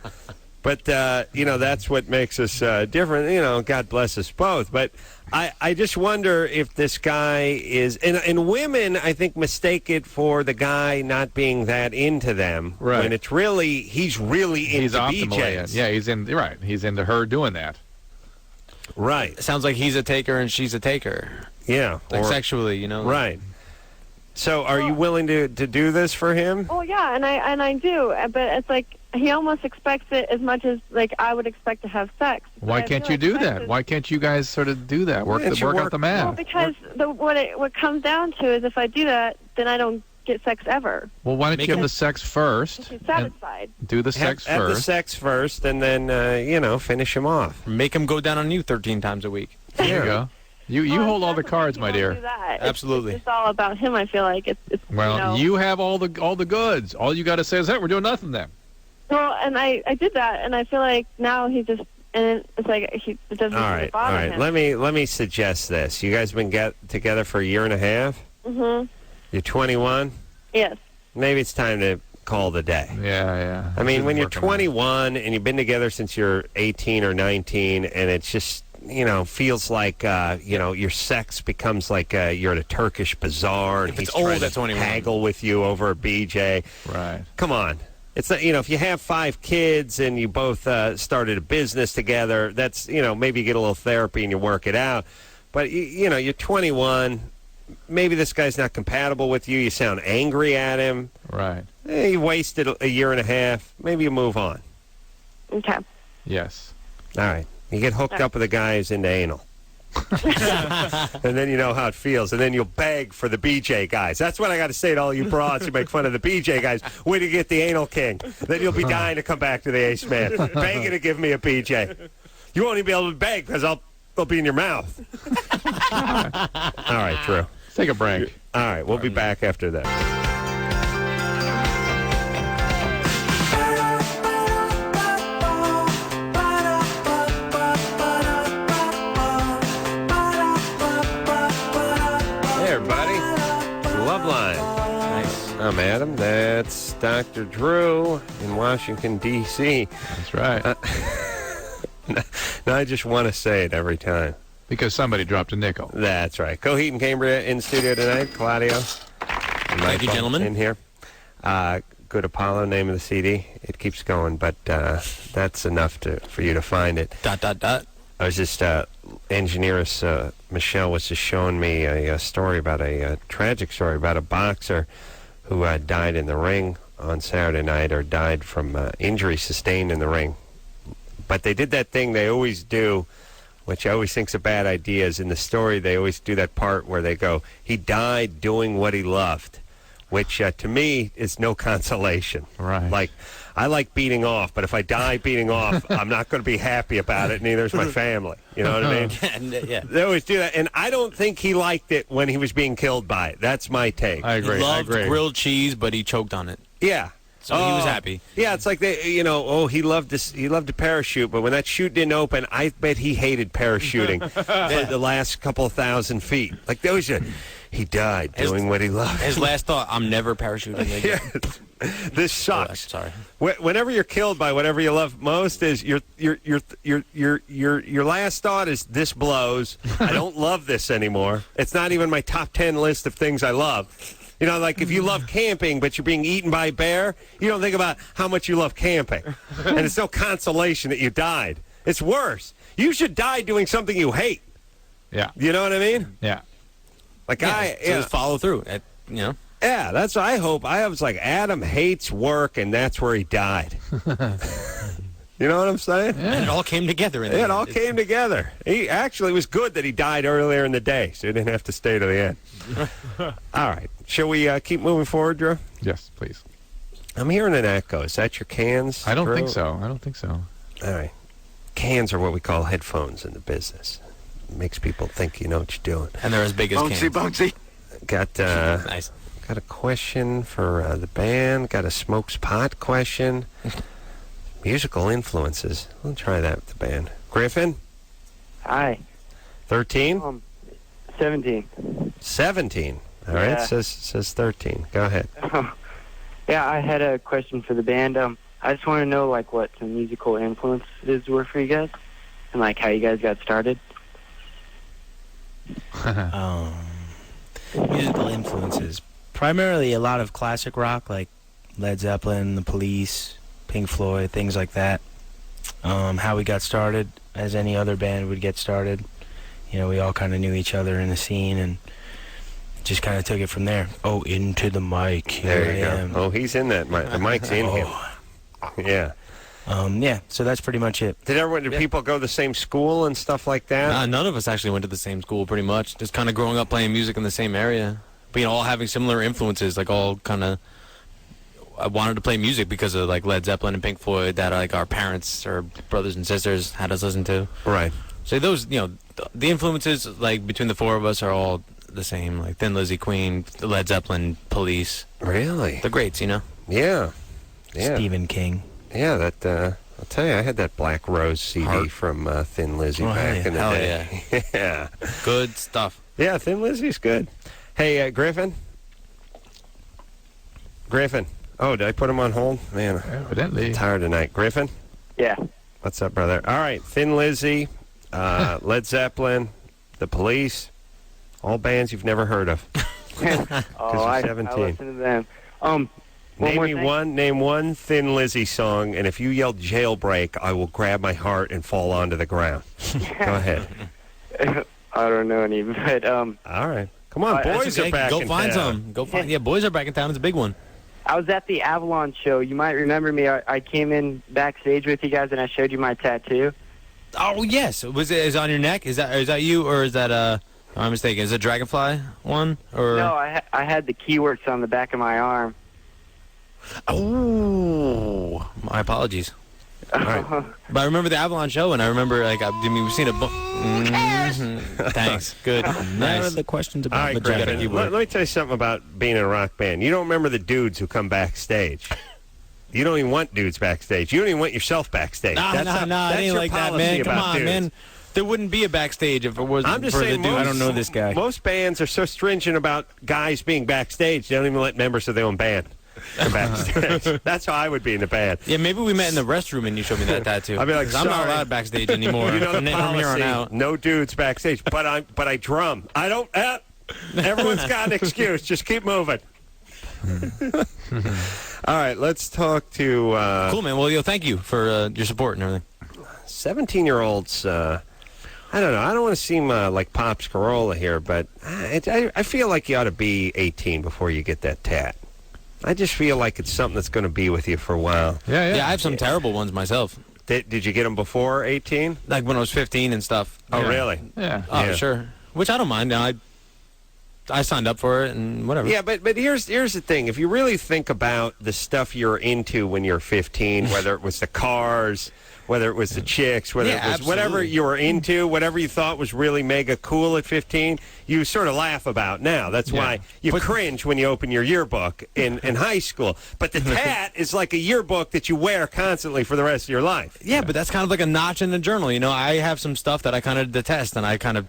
But, that's what makes us different. God bless us both. But I just wonder if this guy is... And women, I think, mistake it for the guy not being that into them. Right. When it's really... He's really into BJ's. Yeah, he's into her doing that. Right. It sounds like he's a taker and she's a taker. Yeah. Like sexually, Right. So, are you willing to do this for him? Oh yeah, and I do, but it's like he almost expects it as much as like I would expect to have sex. Why can't you do that? Why can't you guys sort of do that? Work out the math. Well, because what comes down to is if I do that, then I don't get sex ever. Well, why don't you have the sex first? He's satisfied. Do the sex Have first. the sex first, and then finish him off. Make him go down on you 13 times a week. There you go. You hold all the cards, my dear. Do that. Absolutely. It's all about him. I feel like it's Well, you have all the goods. All you got to say is, "Hey, we're doing nothing then." Well, and I did that, and I feel like now he just and it's like it doesn't really bother him. Let me suggest this. You guys been together for a year and a half. Mhm. You're 21. Yes. Maybe it's time to call the day. Yeah. I mean, when you're 21 and you've been together since you're 18 or 19, and it's just feels like your sex becomes like you're at a Turkish bazaar and If he's it's old trying at to 21. haggle with you over a BJ. Right. Come on. It's not, if you have 5 kids and you both started a business together, that's, maybe you get a little therapy and you work it out. But, you're 21. Maybe this guy's not compatible with you. You sound angry at him. Right. You wasted a year and a half. Maybe you move on. Okay. Yes. All right. You get hooked up with a guy who's into anal. And then you know how it feels. And then you'll beg for the BJ guys. That's what I got to say to all you broads who make fun of the BJ guys. Way to get the anal king. Then you'll be dying to come back to the ace man. Begging to give me a BJ. You won't even be able to beg because I'll be in your mouth. All right, Drew. Let's take a break. All right, we'll be back after that. Hey, everybody. Loveline. Nice. I'm Adam. That's Dr. Drew in Washington, D.C. That's right. Now, I just want to say it every time. Because somebody dropped a nickel. That's right. Coheed and Cambria in studio tonight. Claudio. Thank you, gentlemen. In here. Good Apollo, name of the CD. It keeps going, but that's enough for you to find it. ... I was just, engineeress Michelle was just showing me a story about a tragic story about a boxer who died in the ring on Saturday night, or died from injury sustained in the ring. But they did that thing they always do, which I always think's a bad idea, is in the story they always do that part where they go, he died doing what he loved, which to me is no consolation. Right. Like, I like beating off, but if I die beating off, I'm not going to be happy about it, neither is my family. You know what I mean? Yeah. They always do that, and I don't think he liked it when he was being killed by it. That's my take. I agree. He loved grilled cheese, but he choked on it. Yeah. So he was happy. Yeah, it's like he loved this. He loved to parachute, but when that chute didn't open, I bet he hated parachuting for the last couple of 1,000 feet. Like those, he died doing what he loved. His last thought: "I'm never parachuting again." This sucks. Sorry. Whenever you're killed by whatever you love most, is your last thought is, "This blows. I don't love this anymore. It's not even my top 10 list of things I love." Like if you love camping, but you're being eaten by a bear, you don't think about how much you love camping. And it's no consolation that you died. It's worse. You should die doing something you hate. Yeah. You know what I mean? Yeah. Like So just follow through. Yeah, that's what I hope. I was like, Adam hates work, and that's where he died. You know what I'm saying? Yeah. And it all came together. It all came together. He actually was good that he died earlier in the day, so he didn't have to stay to the end. All right. Shall we keep moving forward, Drew? Yes, please. I'm hearing an echo. Is that your cans? I don't Drew? think so. All right. Cans are what we call headphones in the business. It makes people think you know what you're doing. And they're as big as cans. Bouncy. Got Nice. got a question for the band. Got a smokes pot question. Musical influences. We'll try that with the band. Griffin? Hi. 13? 17. 17. All right, Yeah. says 13. Go ahead. Yeah, I had a question for the band. I just want to know, what some musical influences were for you guys, and, how you guys got started. Musical influences. Primarily a lot of classic rock, like Led Zeppelin, The Police, Pink Floyd, things like that. How we got started, as any other band would get started. We all kind of knew each other in the scene and just kind of took it from there. Oh, into the mic. Here There you I go. am. Oh, he's in that mic. The mic's in him. Yeah. Yeah, so that's pretty much it. Did people go to the same school and stuff like that? None of us actually went to the same school, pretty much. Just kind of growing up playing music in the same area. But, you know, all having similar influences, like all kind of... I wanted to play music because of, like, Led Zeppelin and Pink Floyd that, like, our parents or brothers and sisters had us listen to. Right. So those, you know, the influences, like, between the four of us are all the same. Like, Thin Lizzy, Queen, Led Zeppelin, Police. Really? The greats, you know? Yeah. Stephen King. Yeah, that, I'll tell you, I had that Black Rose CD from Thin Lizzy back in the Hell day. yeah. Yeah. Good stuff. Yeah, Thin Lizzy's good. Hey, Griffin? Griffin. Oh, did I put him on hold? Man, Evidently. I'm tired tonight. Griffin? Yeah. What's up, brother? All right, Thin Lizzy, Led Zeppelin, The Police, all bands you've never heard of. I 17. listen to them. One more thing. Name one Thin Lizzy song, and if you yell Jailbreak, I will grab my heart and fall onto the ground. Go ahead. I don't know any, but All right. Come on, boys okay. are back Go in find town. some. Yeah, boys are back in town. It's a big one. I was at the Avalon show. You might remember me. I came in backstage with you guys, and I showed you my tattoo. Oh, yes. Is it on your neck? Is that you, or is that I'm mistaken. Is it a Dragonfly one? Or No, I had the keywords on the back of my arm. Oh, my apologies. All right. But I remember the Avalon show, and I remember, like, we've seen a Thanks. Good. None Nice. of the questions All about right, the Griffin, keyboard. let me tell you something about being in a rock band. You don't remember the dudes who come backstage. You don't even want dudes backstage. You don't even want yourself backstage. Nah, that's it ain't your like that, policy man. Come about on, dudes. man. There wouldn't be a backstage if it wasn't I'm just for saying, the dudes. I don't know this guy. Most bands are so stringent about guys being backstage, they don't even let members of their own band come backstage. That's how I would be in the band. Yeah, maybe we met in the restroom and you showed me that tattoo. I'd be like, 'Cause I'm not sorry. allowed backstage anymore. You know the from here on policy, out. no dudes backstage, but I drum. I don't. Everyone's got an excuse. Just keep moving. All right, let's talk to Cool, man. Well, thank you for your support and everything. 17-year-olds. I don't know. I don't want to seem like Pops Carolla here, but I feel like you ought to be 18 before you get that tat. I just feel like it's something that's going to be with you for a while. Yeah. Yeah, I have some terrible ones myself. Did you get them before 18? Like when I was 15 and stuff. Oh, really? Yeah. Oh, Yeah. sure. Which I don't mind. I signed up for it and whatever. Yeah, but here's the thing. If you really think about the stuff you're into when you're 15, whether it was the cars, whether it was the chicks, whether Yeah, it was whatever absolutely. you were into, whatever you thought was really mega cool at 15, you sort of laugh about now. That's why you cringe when you open your yearbook in high school. But the tat is like a yearbook that you wear constantly for the rest of your life. Yeah, but that's kind of like a notch in the journal. You know, I have some stuff that I kind of detest and I kind of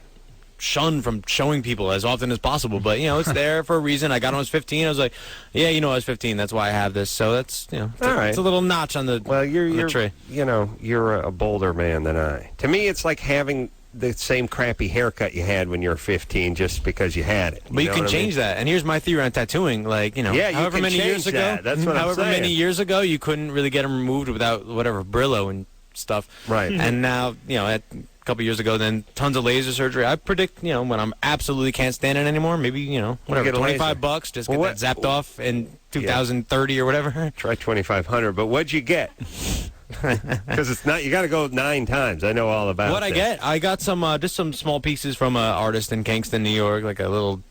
shun from showing people as often as possible. But, you know, it's there for a reason. I got when I was 15. I was like, yeah, I was 15. That's why I have this. So that's, it's, All right. It's a little notch on the, Well, you're the tray. you're a bolder man than I. To me, it's like having the same crappy haircut you had when you were 15 just because you had it. But you know can what I change mean? that. And here's my theory on tattooing. Like, Yeah, you however can many change years ago, that. That's what I'm however saying. many years ago, you couldn't really get them removed without whatever Brillo and stuff. Right. And now, a couple years ago, then tons of laser surgery. I predict, when I'm absolutely can't stand it anymore, maybe, whatever, get a laser. $25, just Well, get that zapped off in 2030 or whatever. Try 2,500, but what'd you get? Because it's not. You got to go 9 times. I know all about. What I that. get, I got some just some small pieces from an artist in Kingston, New York, like a little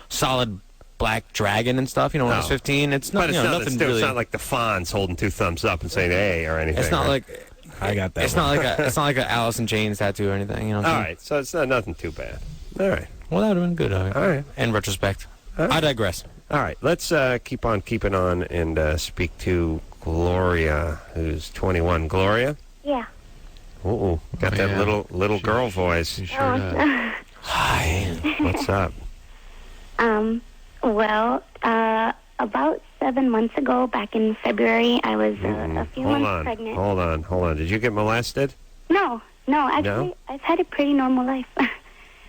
solid black dragon and stuff. When I was 15, it's not. But it's not. Nothing Still, really. it's not like the Fonz holding 2 thumbs up and saying "hey" or anything. It's not right? like. I got that. It's not like a. It's not like a Alice in Chains tattoo or anything. You know. What I'm All saying? right, so it's not nothing too bad. All right, Well, that would have been good. all right, In retrospect, All right. I digress. all right. Let's keep on keeping on and speak to Gloria, who's 21. Gloria. Yeah. Ooh, got Oh, that yeah. little girl voice. You sure does. Hi. What's up? Well, about 7 months ago, back in February, I was a few Hold months on, pregnant. hold on. Did you get molested? No, actually, I've had a pretty normal life.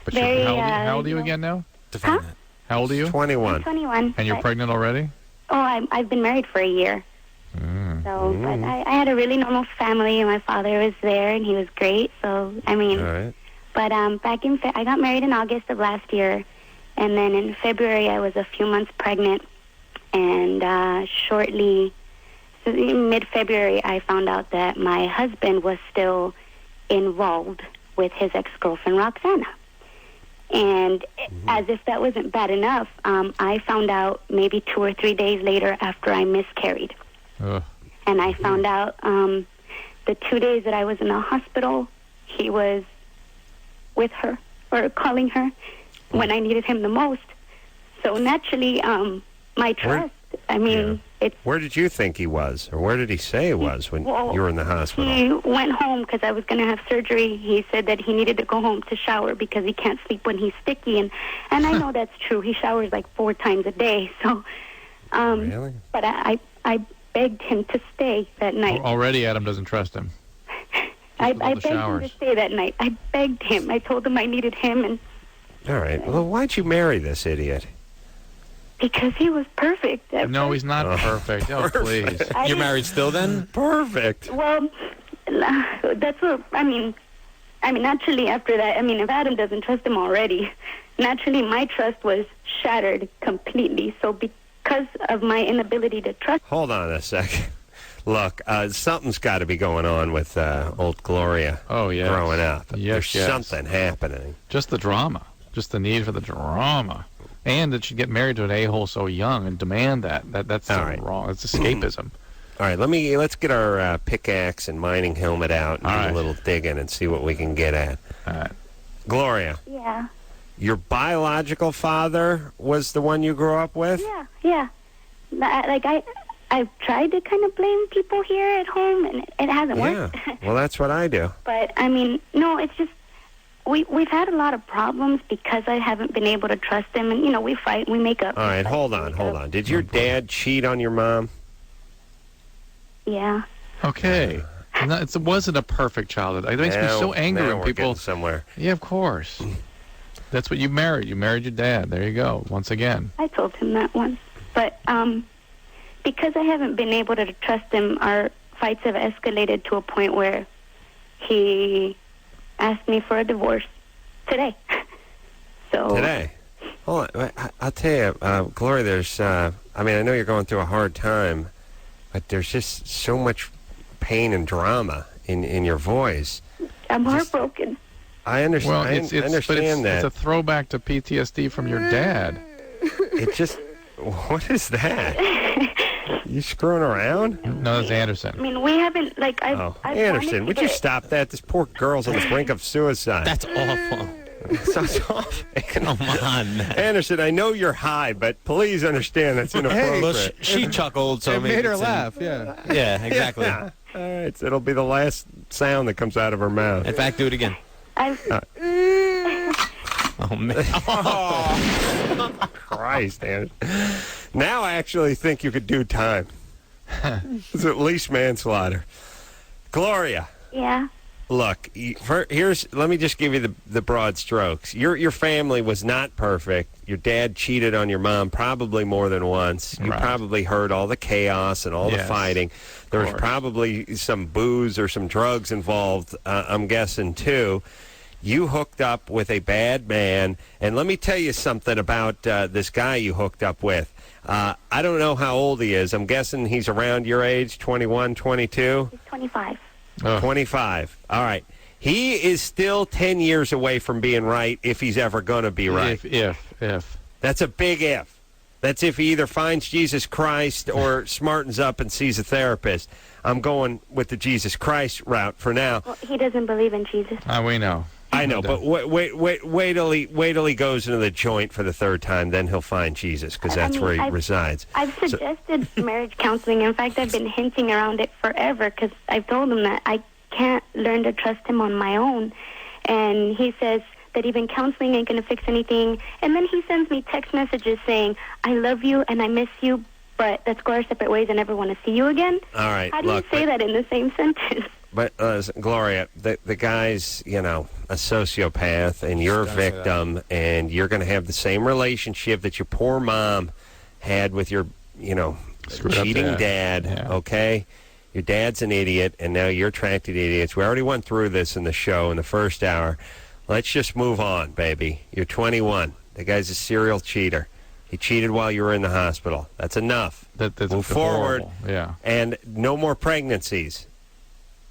But Very, how old are you again now? Define Huh? that. How old are you? 21. I'm 21. And you're but- pregnant already? Oh, I've been married for a year. So, but I had a really normal family, and my father was there, and he was great. So, I mean, All right. but back in I got married in August of last year, And then in February, I was a few months pregnant. And shortly, so in mid-February, I found out that my husband was still involved with his ex-girlfriend, Roxana. And as if that wasn't bad enough, I found out maybe 2 or 3 days later after I miscarried. And I found out the 2 days that I was in the hospital, he was with her or calling her when I needed him the most. So naturally, my trust, it's... Where did you think he was? Or where did he say he was when you were in the hospital? He went home because I was going to have surgery. He said that he needed to go home to shower because he can't sleep when he's sticky. And I know that's true. He showers like 4 times a day. So, really? But I begged him to stay that night. Already Adam doesn't trust him. I begged him to stay that night. I begged him. I told him I needed him. And all right. Well, why'd you marry this idiot? Because he was perfect. No, he's not perfect. Oh, please. You're married still then? Perfect. Well, that's what, I mean, naturally after that, if Adam doesn't trust him already, naturally my trust was shattered completely. So because of my inability to trust... Hold on a second. Look, something's got to be going on with old Gloria growing up. Yes, There's something happening. Just the drama. Just the need for the drama. And that you get married to an a-hole so young and demand that's so wrong. It's escapism. All right, let's get our pickaxe and mining helmet out and do a little digging and see what we can get at. All right. Gloria. Yeah. Your biological father was the one you grew up with? Yeah. I've tried to kind of blame people here at home, and it hasn't worked. Well, that's what I do. But, no, it's just... We've had a lot of problems because I haven't been able to trust him, and we fight, we make up. All right, hold on. Did your dad cheat on your mom? Yeah. Okay. It wasn't a perfect childhood. It makes me so angry when people. Getting somewhere. Yeah, of course. That's what you married. You married your dad. There you go. Once again. I told him that once, but because I haven't been able to trust him, our fights have escalated to a point where he asked me for a divorce today. Today? Hold on. I'll tell you, Gloria, there's, I know you're going through a hard time, but there's just so much pain and drama in your voice. I'm heartbroken. I understand. Well, I understand that. It's a throwback to PTSD from your dad. It just, what is that? You screwing around? No, that's Anderson. We haven't, I've Anderson, would you stop that? This poor girl's on the brink of suicide. That's awful. That's awful. Come on, man. Anderson, I know you're high, but please understand that's inappropriate. Well, she chuckled, so it maybe made her laugh, yeah. Yeah, exactly. Yeah. All right, so it'll be the last sound that comes out of her mouth. In fact, do it again. Oh, man. Oh. Christ, Anderson. Now I actually think you could do time. It's at least manslaughter. Gloria. Yeah. Look, let me just give you the broad strokes. Your family was not perfect. Your dad cheated on your mom probably more than once. You probably heard all the chaos and all the fighting. There was probably some booze or some drugs involved, I'm guessing, too. You hooked up with a bad man, and let me tell you something about this guy you hooked up with. I don't know how old he is. I'm guessing he's around your age, 21, 22? He's 25. 25. All right. He is still 10 years away from being right if he's ever going to be right. If. That's a big if. That's if he either finds Jesus Christ or smartens up and sees a therapist. I'm going with the Jesus Christ route for now. Well, he doesn't believe in Jesus. We know. I know, but wait till he goes into the joint for the third time, then he'll find Jesus, because that's where he resides. I've suggested marriage counseling. In fact, I've been hinting around it forever, because I've told him that I can't learn to trust him on my own. And he says that even counseling ain't going to fix anything. And then he sends me text messages saying, I love you and I miss you, but let's go our separate ways and never want to see you again. All right, How do you say that in the same sentence? But, Gloria, the guy's, a sociopath, and you're a victim, and you're going to have the same relationship that your poor mom had with your, cheating dad, okay? Your dad's an idiot, and now you're attracted to idiots. We already went through this in the show in the first hour. Let's just move on, baby. You're 21. The guy's a serial cheater. He cheated while you were in the hospital. That's enough. That's Move forward. horrible. Yeah. And no more pregnancies.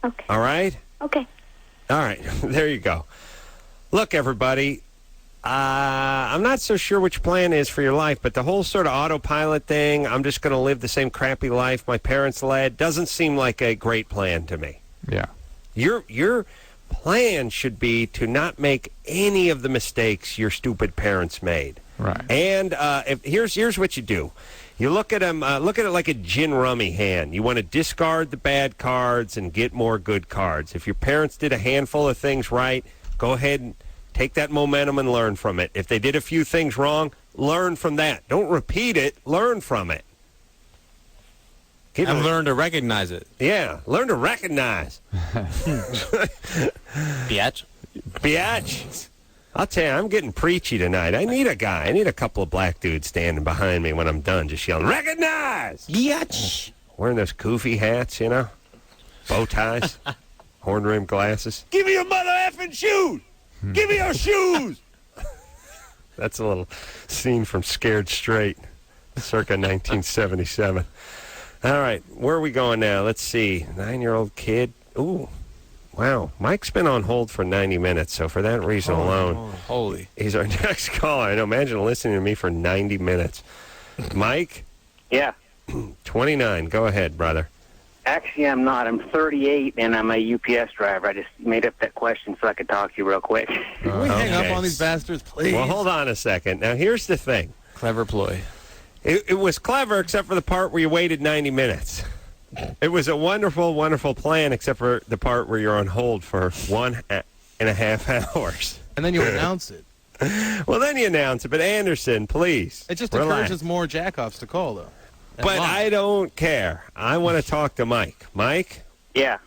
Okay. All right? Okay. All right. There you go. Look, everybody, I'm not so sure which plan is for your life, but the whole sort of autopilot thing, I'm just going to live the same crappy life my parents led, doesn't seem like a great plan to me. Yeah. Your plan should be to not make any of the mistakes your stupid parents made. Right. And here's what you do. You look at them. Look at it like a gin rummy hand. You want to discard the bad cards and get more good cards. If your parents did a handful of things right, go ahead and take that momentum and learn from it. If they did a few things wrong, learn from that. Don't repeat it. Learn from it. And learn to recognize it. Yeah, learn to recognize. Biatch. Biatch. I'll tell you, I'm getting preachy tonight. I need a guy. I need a couple of black dudes standing behind me when I'm done, just yelling, recognize! Biatch. Wearing those goofy hats, you know? Bow ties. Horn-rimmed glasses. Give me your mother effing shoes! Give me your shoes! That's a little scene from Scared Straight, circa 1977. All right, where are we going now? Let's see. 9-year-old kid. Ooh. Wow, Mike's been on hold for 90 minutes, so for that reason alone, Holy. he's our next caller. I know, imagine listening to me for 90 minutes. Mike? Yeah. 29. Go ahead, brother. Actually, I'm not. I'm 38, and I'm a UPS driver. I just made up that question so I could talk to you real quick. Can we hang up on these bastards, please? Well, hold on a second. Now, here's the thing. Clever ploy. It was clever, except for the part where you waited 90 minutes. It was a wonderful, wonderful plan, except for the part where you're on hold for 1.5 hours. And then you announce it. Well, then you announce it. But Anderson, please. It just relax. encourages more jackoffs to call, though. But I don't care. I want to talk to Mike. Mike? Yeah.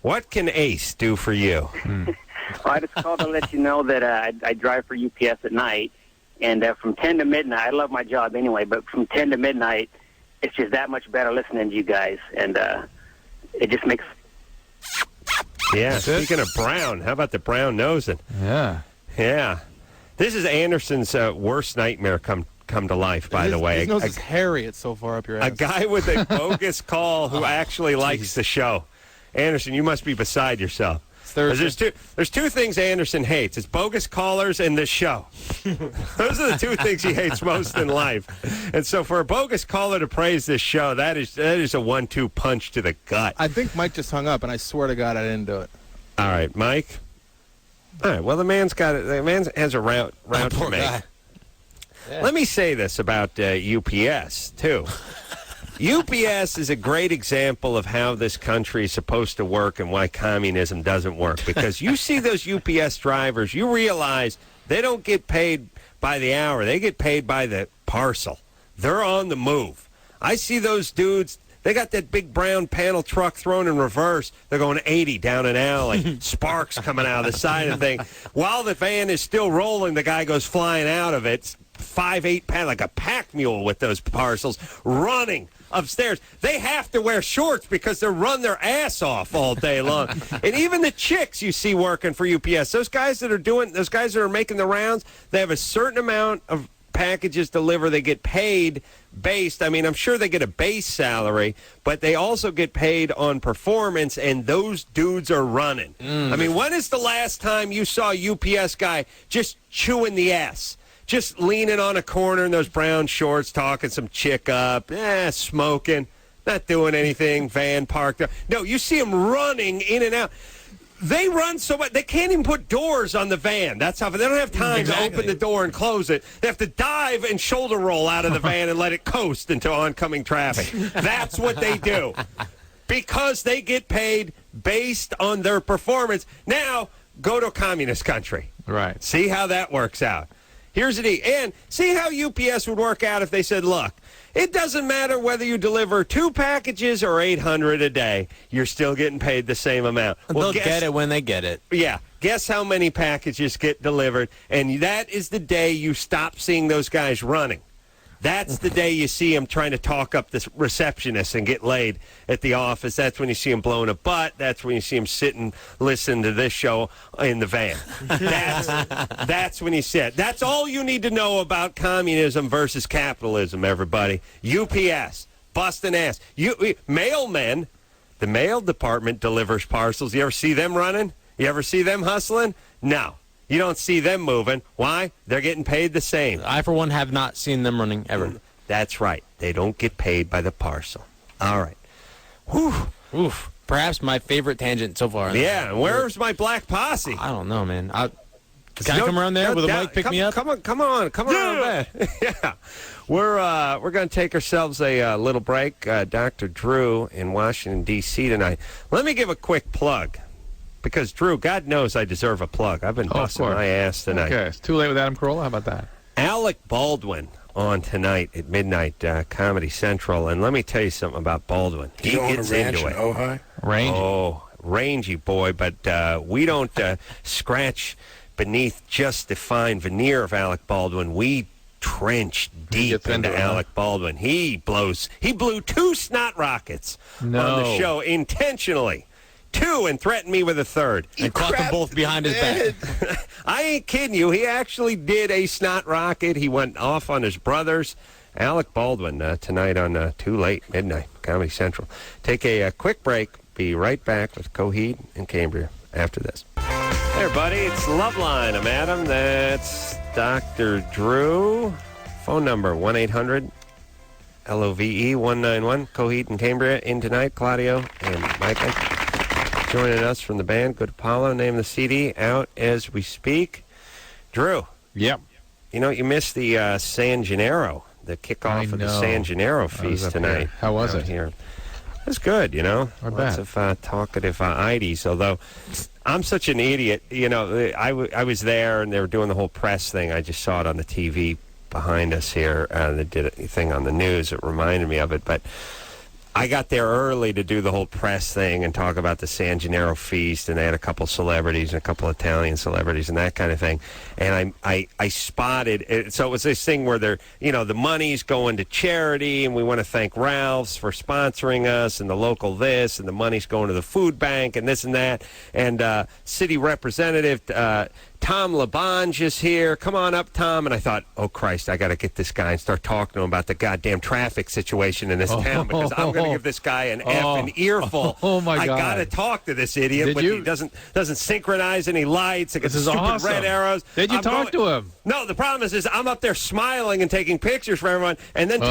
What can Ace do for you? Well, I just called to let you know that I drive for UPS at night, and from 10 to midnight, I love my job anyway, but from 10 to midnight, it's just that much better listening to you guys, and it just makes... Yeah, speaking of brown, how about the brown nosing? Yeah. Yeah. This is Anderson's worst nightmare come to life, by the way. His nose is hairy. It's so far up your ass. A guy with a bogus call who actually likes the show. Anderson, you must be beside yourself. There's two things Anderson hates. It's bogus callers and this show. Those are the two things he hates most in life. And so for a bogus caller to praise this show, that is a 1-2 punch to the gut. I think Mike just hung up, and I swear to God I didn't do it. All right, Mike. All right, well, the man's got it. The man has a route to make. Guy. Yeah. Let me say this about UPS, too. UPS is a great example of how this country is supposed to work and why communism doesn't work. Because you see those UPS drivers, you realize they don't get paid by the hour. They get paid by the parcel. They're on the move. I see those dudes. They got that big brown panel truck thrown in reverse. They're going 80 down an alley. Sparks coming out of the side of the thing. While the van is still rolling, the guy goes flying out of it. 5'8" pound, like a pack mule with those parcels, running upstairs. They have to wear shorts because they run their ass off all day long. And even the chicks you see working for UPS, those guys that are making the rounds, they have a certain amount of packages delivered. They get paid based, I'm sure they get a base salary, but they also get paid on performance, and those dudes are running. When is the last time you saw a UPS guy just chewing the ass? Just leaning on a corner in those brown shorts, talking some chick up, smoking, not doing anything, van parked there. No, you see them running in and out. They run so much, they can't even put doors on the van. That's how, they don't have time to open the door and close it. They have to dive and shoulder roll out of the van and let it coast into oncoming traffic. That's what they do. Because they get paid based on their performance. Now, go to a communist country. Right. See how that works out. Here's the deal. And see how UPS would work out if they said, look, it doesn't matter whether you deliver 2 packages or 800 a day. You're still getting paid the same amount. Well, they'll get it when they get it. Yeah. Guess how many packages get delivered? And that is the day you stop seeing those guys running. That's the day you see him trying to talk up this receptionist and get laid at the office. That's when you see him blowing a butt. That's when you see him sitting, listening to this show in the van. That's when you see it. That's all you need to know about communism versus capitalism, everybody. UPS, busting ass. Mailmen, the mail department delivers parcels. You ever see them running? You ever see them hustling? No. You don't see them moving. Why? They're getting paid the same. I, for one, have not seen them running ever. That's right. They don't get paid by the parcel. All right. Whew. Oof. Perhaps my favorite tangent so far. Yeah, where's my black posse? I don't know, man. Can I come around there with a mic, pick me up? Come on around there. Yeah. We're going to take ourselves a little break. Dr. Drew in Washington, D.C. tonight. Let me give a quick plug. Because, Drew, God knows I deserve a plug. I've been busting my ass tonight. Okay, it's Too Late with Adam Carolla. How about that? Alec Baldwin on tonight at midnight, Comedy Central. And let me tell you something about Baldwin. He gets into it. Ojai? Rangy. Oh, rangy boy. But we don't scratch beneath just the fine veneer of Alec Baldwin. We trench deep into Alec Baldwin. He blew 2 snot rockets on the show intentionally. 2 and threatened me with a 3rd. And caught them both behind his back. I ain't kidding you. He actually did a snot rocket. He went off on his brothers. Alec Baldwin tonight on Too Late, midnight, Comedy Central. Take a quick break. Be right back with Coheed and Cambria after this. Hey, everybody. It's Loveline. I'm Adam. That's Dr. Drew. Phone number 1-800-LOVE-191. Coheed and Cambria in tonight. Claudio and Micah. Joining us from the band, Good Apollo, name the CD, out as we speak. Drew. Yep. You know, you missed the San Gennaro, the kickoff of the San Gennaro feast tonight. How was it? Here. It was good, you know. Lots of talkative ides, although I'm such an idiot. You know, I was there, and they were doing the whole press thing. I just saw it on the TV behind us here. They did a thing on the news. It reminded me of it, but I got there early to do the whole press thing and talk about the San Gennaro feast, and they had a couple celebrities and a couple Italian celebrities and that kind of thing. And I spotted it. So it was this thing where they're, you know, the money's going to charity, and we want to thank Ralph's for sponsoring us, and the local this, and the money's going to the food bank, and this and that. And city representative Tom LaBonge is here. Come on up, Tom. And I thought, oh, Christ, I got to get this guy and start talking to him about the goddamn traffic situation in this town, because I'm going to give this guy an effing earful. Oh, my God. I got to talk to this idiot. He doesn't synchronize any lights. This is stupid awesome. Red arrows. Did you talk to him? No, the problem is I'm up there smiling and taking pictures for everyone, and then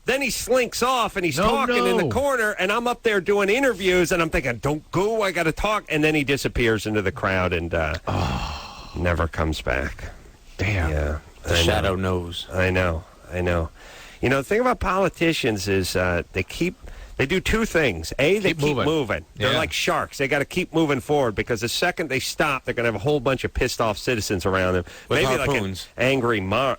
then he slinks off, and he's talking in the corner, and I'm up there doing interviews, and I'm thinking, don't go, I got to talk. And then he disappears into the crowd and never comes back. Damn. Yeah. The shadow knows. I know. You know, the thing about politicians is they do 2 things. A, they keep moving. They're like sharks. They got to keep moving forward, because the second they stop, they're going to have a whole bunch of pissed off citizens around them. With maybe harpoons. Like an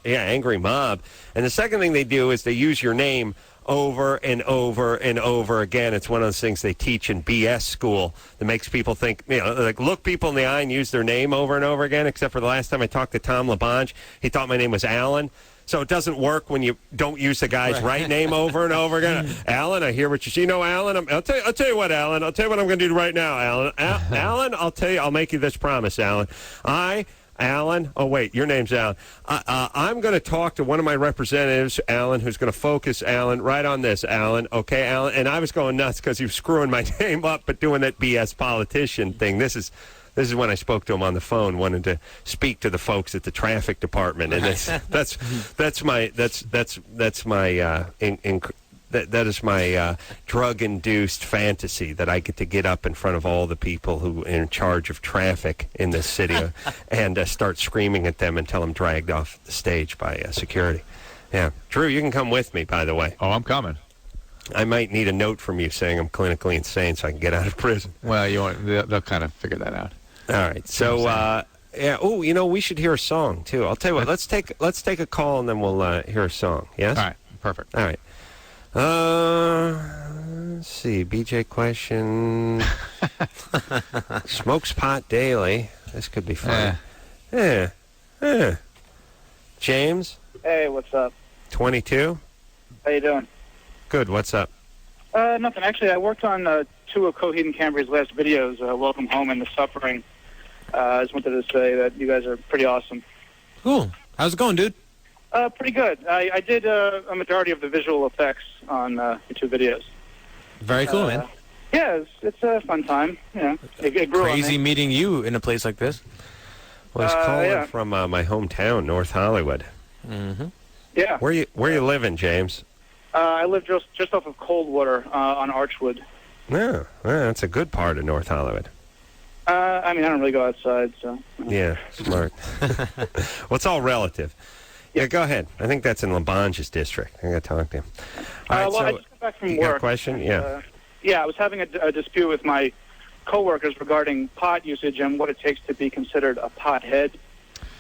angry mob. And the second thing they do is they use your name over and over and over again. It's one of those things they teach in BS school that makes people think, you know, like look people in the eye and use their name over and over again, except for the last time I talked to Tom LaBonge. He thought my name was Alan. So it doesn't work when you don't use the guy's right name over and over again. Alan, I hear what you know, Alan. I'll tell you what, Alan. I'll tell you what I'm going to do right now, Alan. Alan, I'll make you this promise, Alan. Alan, oh, wait, your name's Alan. I'm going to talk to one of my representatives, Alan, who's going to focus, Alan, right on this, Alan. Okay, Alan? And I was going nuts because he was screwing my name up, but doing that BS politician thing. This is when I spoke to him on the phone, wanting to speak to the folks at the traffic department. And that is my drug-induced fantasy, that I get up in front of all the people who are in charge of traffic in this city and start screaming at them until I'm dragged off the stage by security. Yeah. Drew, you can come with me, by the way. Oh, I'm coming. I might need a note from you saying I'm clinically insane so I can get out of prison. Well, they'll kind of figure that out. All right. So, yeah. Oh, you know, we should hear a song, too. I'll tell you what. Let's take a call, and then we'll hear a song. Yes? All right. Perfect. All right. Let's see. BJ question. Smokes pot daily. This could be fun. Yeah. James? Hey, what's up? 22? How you doing? Good. What's up? Nothing. Actually, I worked on 2 of Coheed and Cambria's last videos, Welcome Home and The Suffering. I just wanted to say that you guys are pretty awesome. Cool. How's it going, dude? Pretty good. I did a majority of the visual effects on the 2 videos. Very cool, man. Yeah, it's a fun time. Yeah, it grew on Crazy me. meeting you in a place like this. Well, he's calling yeah. from my hometown, North Hollywood. Mm-hmm. Yeah. Where you living, James? I live just off of Coldwater on Archwood. Yeah, that's a good part of North Hollywood. I mean, I don't really go outside, so. Yeah, smart. Well, it's all relative. Yeah, go ahead. I think that's in Labange's district. I got to talk to him. All right, well, so I just got back from you work. got a question? Yeah. Yeah, I was having a dispute with my coworkers regarding pot usage and what it takes to be considered a pothead.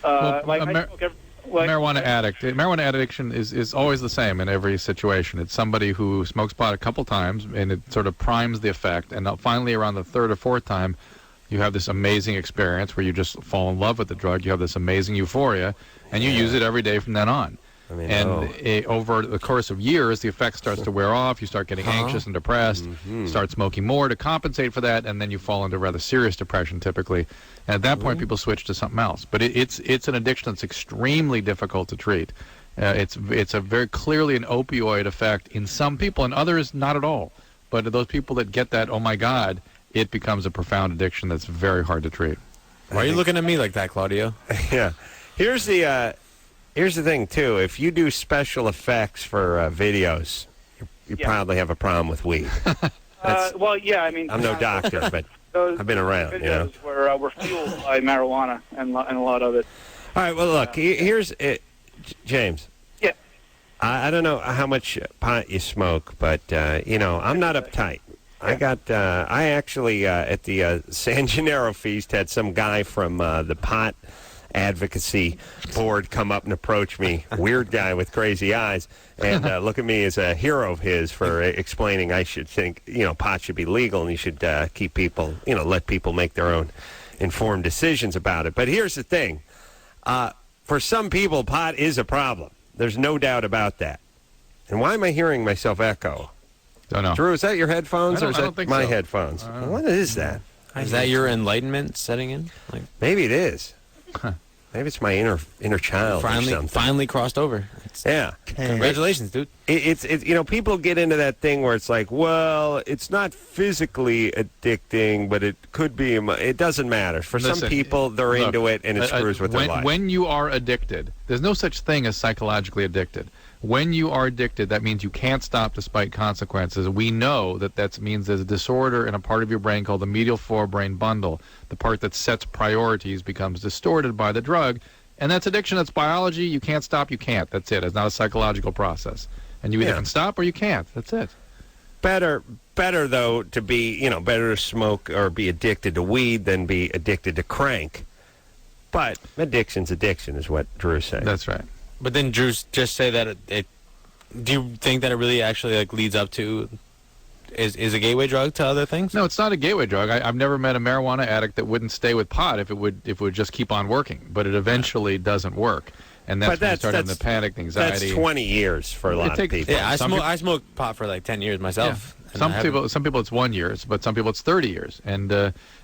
Marijuana addict. Marijuana addiction is always the same in every situation. It's somebody who smokes pot a couple times, and it sort of primes the effect, and finally around the 3rd or 4th time, you have this amazing experience where you just fall in love with the drug. You have this amazing euphoria, and you use it every day from then on. I mean, over the course of years, the effect starts to wear off. You start getting anxious and depressed, start smoking more to compensate for that, and then you fall into rather serious depression typically. And at that point, people switch to something else. But it's an addiction that's extremely difficult to treat. It's a very clearly an opioid effect in some people, and others not at all. But those people that get that, oh my God, it becomes a profound addiction that's very hard to treat. Why are you looking at me like that, Claudio? Yeah. Here's the thing, too. If you do special effects for videos, you probably have a problem with weed. Well, yeah, I mean... I'm no doctor, but I've been around, you know. Videos were fueled by marijuana and a lot of it. All right, well, look, here's it. James. Yeah. I don't know how much pot you smoke, but, I'm not uptight. I actually, at the San Gennaro feast, had some guy from the pot advocacy board come up and approach me, weird guy with crazy eyes, and look at me as a hero of his for explaining I should think, pot should be legal and you should keep people, let people make their own informed decisions about it. But here's the thing. For some people, pot is a problem. There's no doubt about that. And why am I hearing myself echo? Don't know. Drew, is that your headphones or is I don't that think my so. headphones? What is that? Is that your enlightenment setting in? Maybe it is. Maybe it's my inner child or something. Finally crossed over. Yeah. Congratulations, dude. It's people get into that thing where it's like, well, it's not physically addicting, but it could be. It doesn't matter. For some people, they're into it, and it screws with their life. When you are addicted, there's no such thing as psychologically addicted. When you are addicted, that means you can't stop despite consequences. We know that means there's a disorder in a part of your brain called the medial forebrain bundle. The part that sets priorities becomes distorted by the drug, and that's addiction. That's biology. You can't stop. You can't. That's it. It's not a psychological process. And you either can stop or you can't. That's it. Better though to be, better to smoke or be addicted to weed than be addicted to crank. But addiction's addiction is what Drew's saying. That's right. But then Drew just say that do you think that it really actually leads up to is a gateway drug to other things? No, it's not a gateway drug. I've never met a marijuana addict that wouldn't stay with pot if it would just keep on working. But it eventually doesn't work, and that's when you start having the panic, the anxiety. That's 20 years for a lot of people. Yeah, I smoked pot for 10 years myself. Yeah. Some people it's 1 year, but some people it's 30 years, and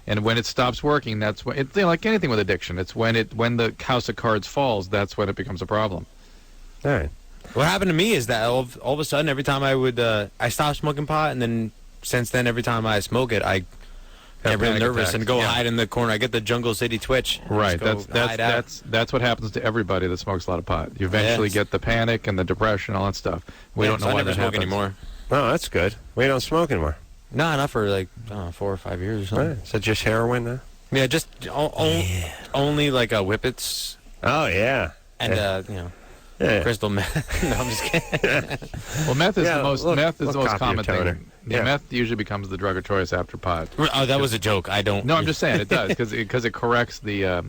when it stops working, that's when it's like anything with addiction. It's when the house of cards falls, that's when it becomes a problem. All right. What happened to me is that all of a sudden, every time I stopped smoking pot, and then since then, every time I smoke it, I get really nervous and go hide in the corner. I get the Jungle City twitch. Right. That's what happens to everybody that smokes a lot of pot. You eventually get the panic and the depression, all that stuff. We don't know why that happens anymore. Oh, that's good. We don't smoke anymore. No, not for 4 or 5 years or something. Right. Is that just heroin now? Yeah, just only whippets. Oh yeah. And crystal meth. No, I'm just kidding. Well, meth is the most common thing. Yeah. Meth usually becomes the drug of choice after pot. Oh, that was a joke. I don't. No, I'm just saying it does because it corrects the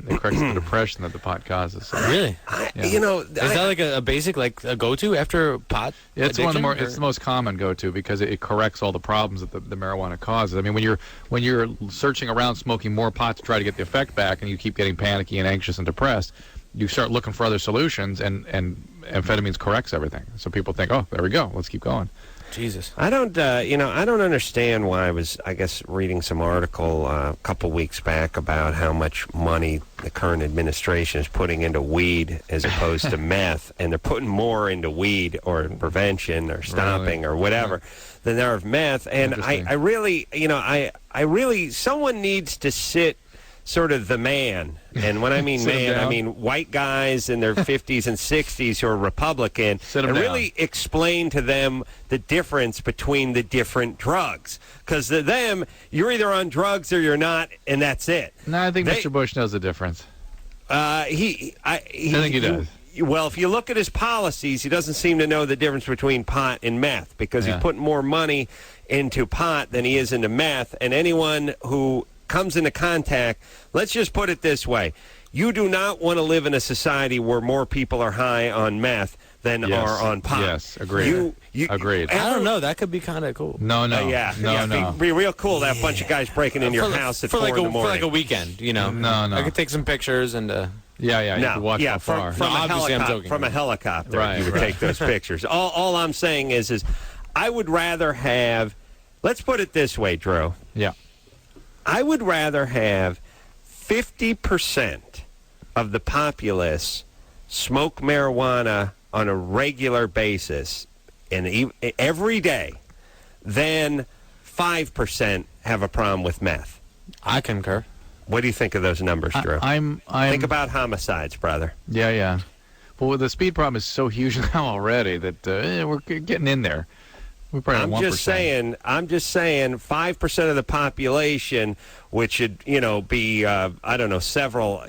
depression that the pot causes. So. Really? Yeah. Is that like a basic a go-to after pot? It's it's the most common go-to because it corrects all the problems that the marijuana causes. I mean, when you're searching around smoking more pot to try to get the effect back, and you keep getting panicky and anxious and depressed, you start looking for other solutions, and amphetamines corrects everything. So people think, oh, there we go, let's keep going. Jesus. I don't, I don't understand why I guess, reading some article a couple weeks back about how much money the current administration is putting into weed as opposed to meth, and they're putting more into weed or prevention or stopping or whatever than there of meth. And I really, someone needs to sit sort of the man. And when I mean man, I mean white guys in their 50s and 60s who are Republican, and really explain to them the difference between the different drugs. Because to them, you're either on drugs or you're not, and that's it. No, I think Mr. Bush knows the difference. I think he does. Well, if you look at his policies, he doesn't seem to know the difference between pot and meth, because he's putting more money into pot than he is into meth. And anyone who comes into contact, let's just put it this way. You do not want to live in a society where more people are high on meth than are on pot. Yes, agreed. Agreed. I don't know. That could be kind of cool. No. Be real cool to have a bunch of guys breaking in your house at 4 in the morning. For like a weekend, you know. No. I could take some pictures and... you could watch how far. From a helicopter, you would take those pictures. All I'm saying is I would rather have... Let's put it this way, Drew. Yeah. I would rather have 50% of the populace smoke marijuana on a regular basis and every day than 5% have a problem with meth. I concur. What do you think of those numbers, Drew? Think about homicides, brother. Yeah. Well, the speed problem is so huge now already that we're getting in there. I'm just saying 5% of the population, which should, be, several,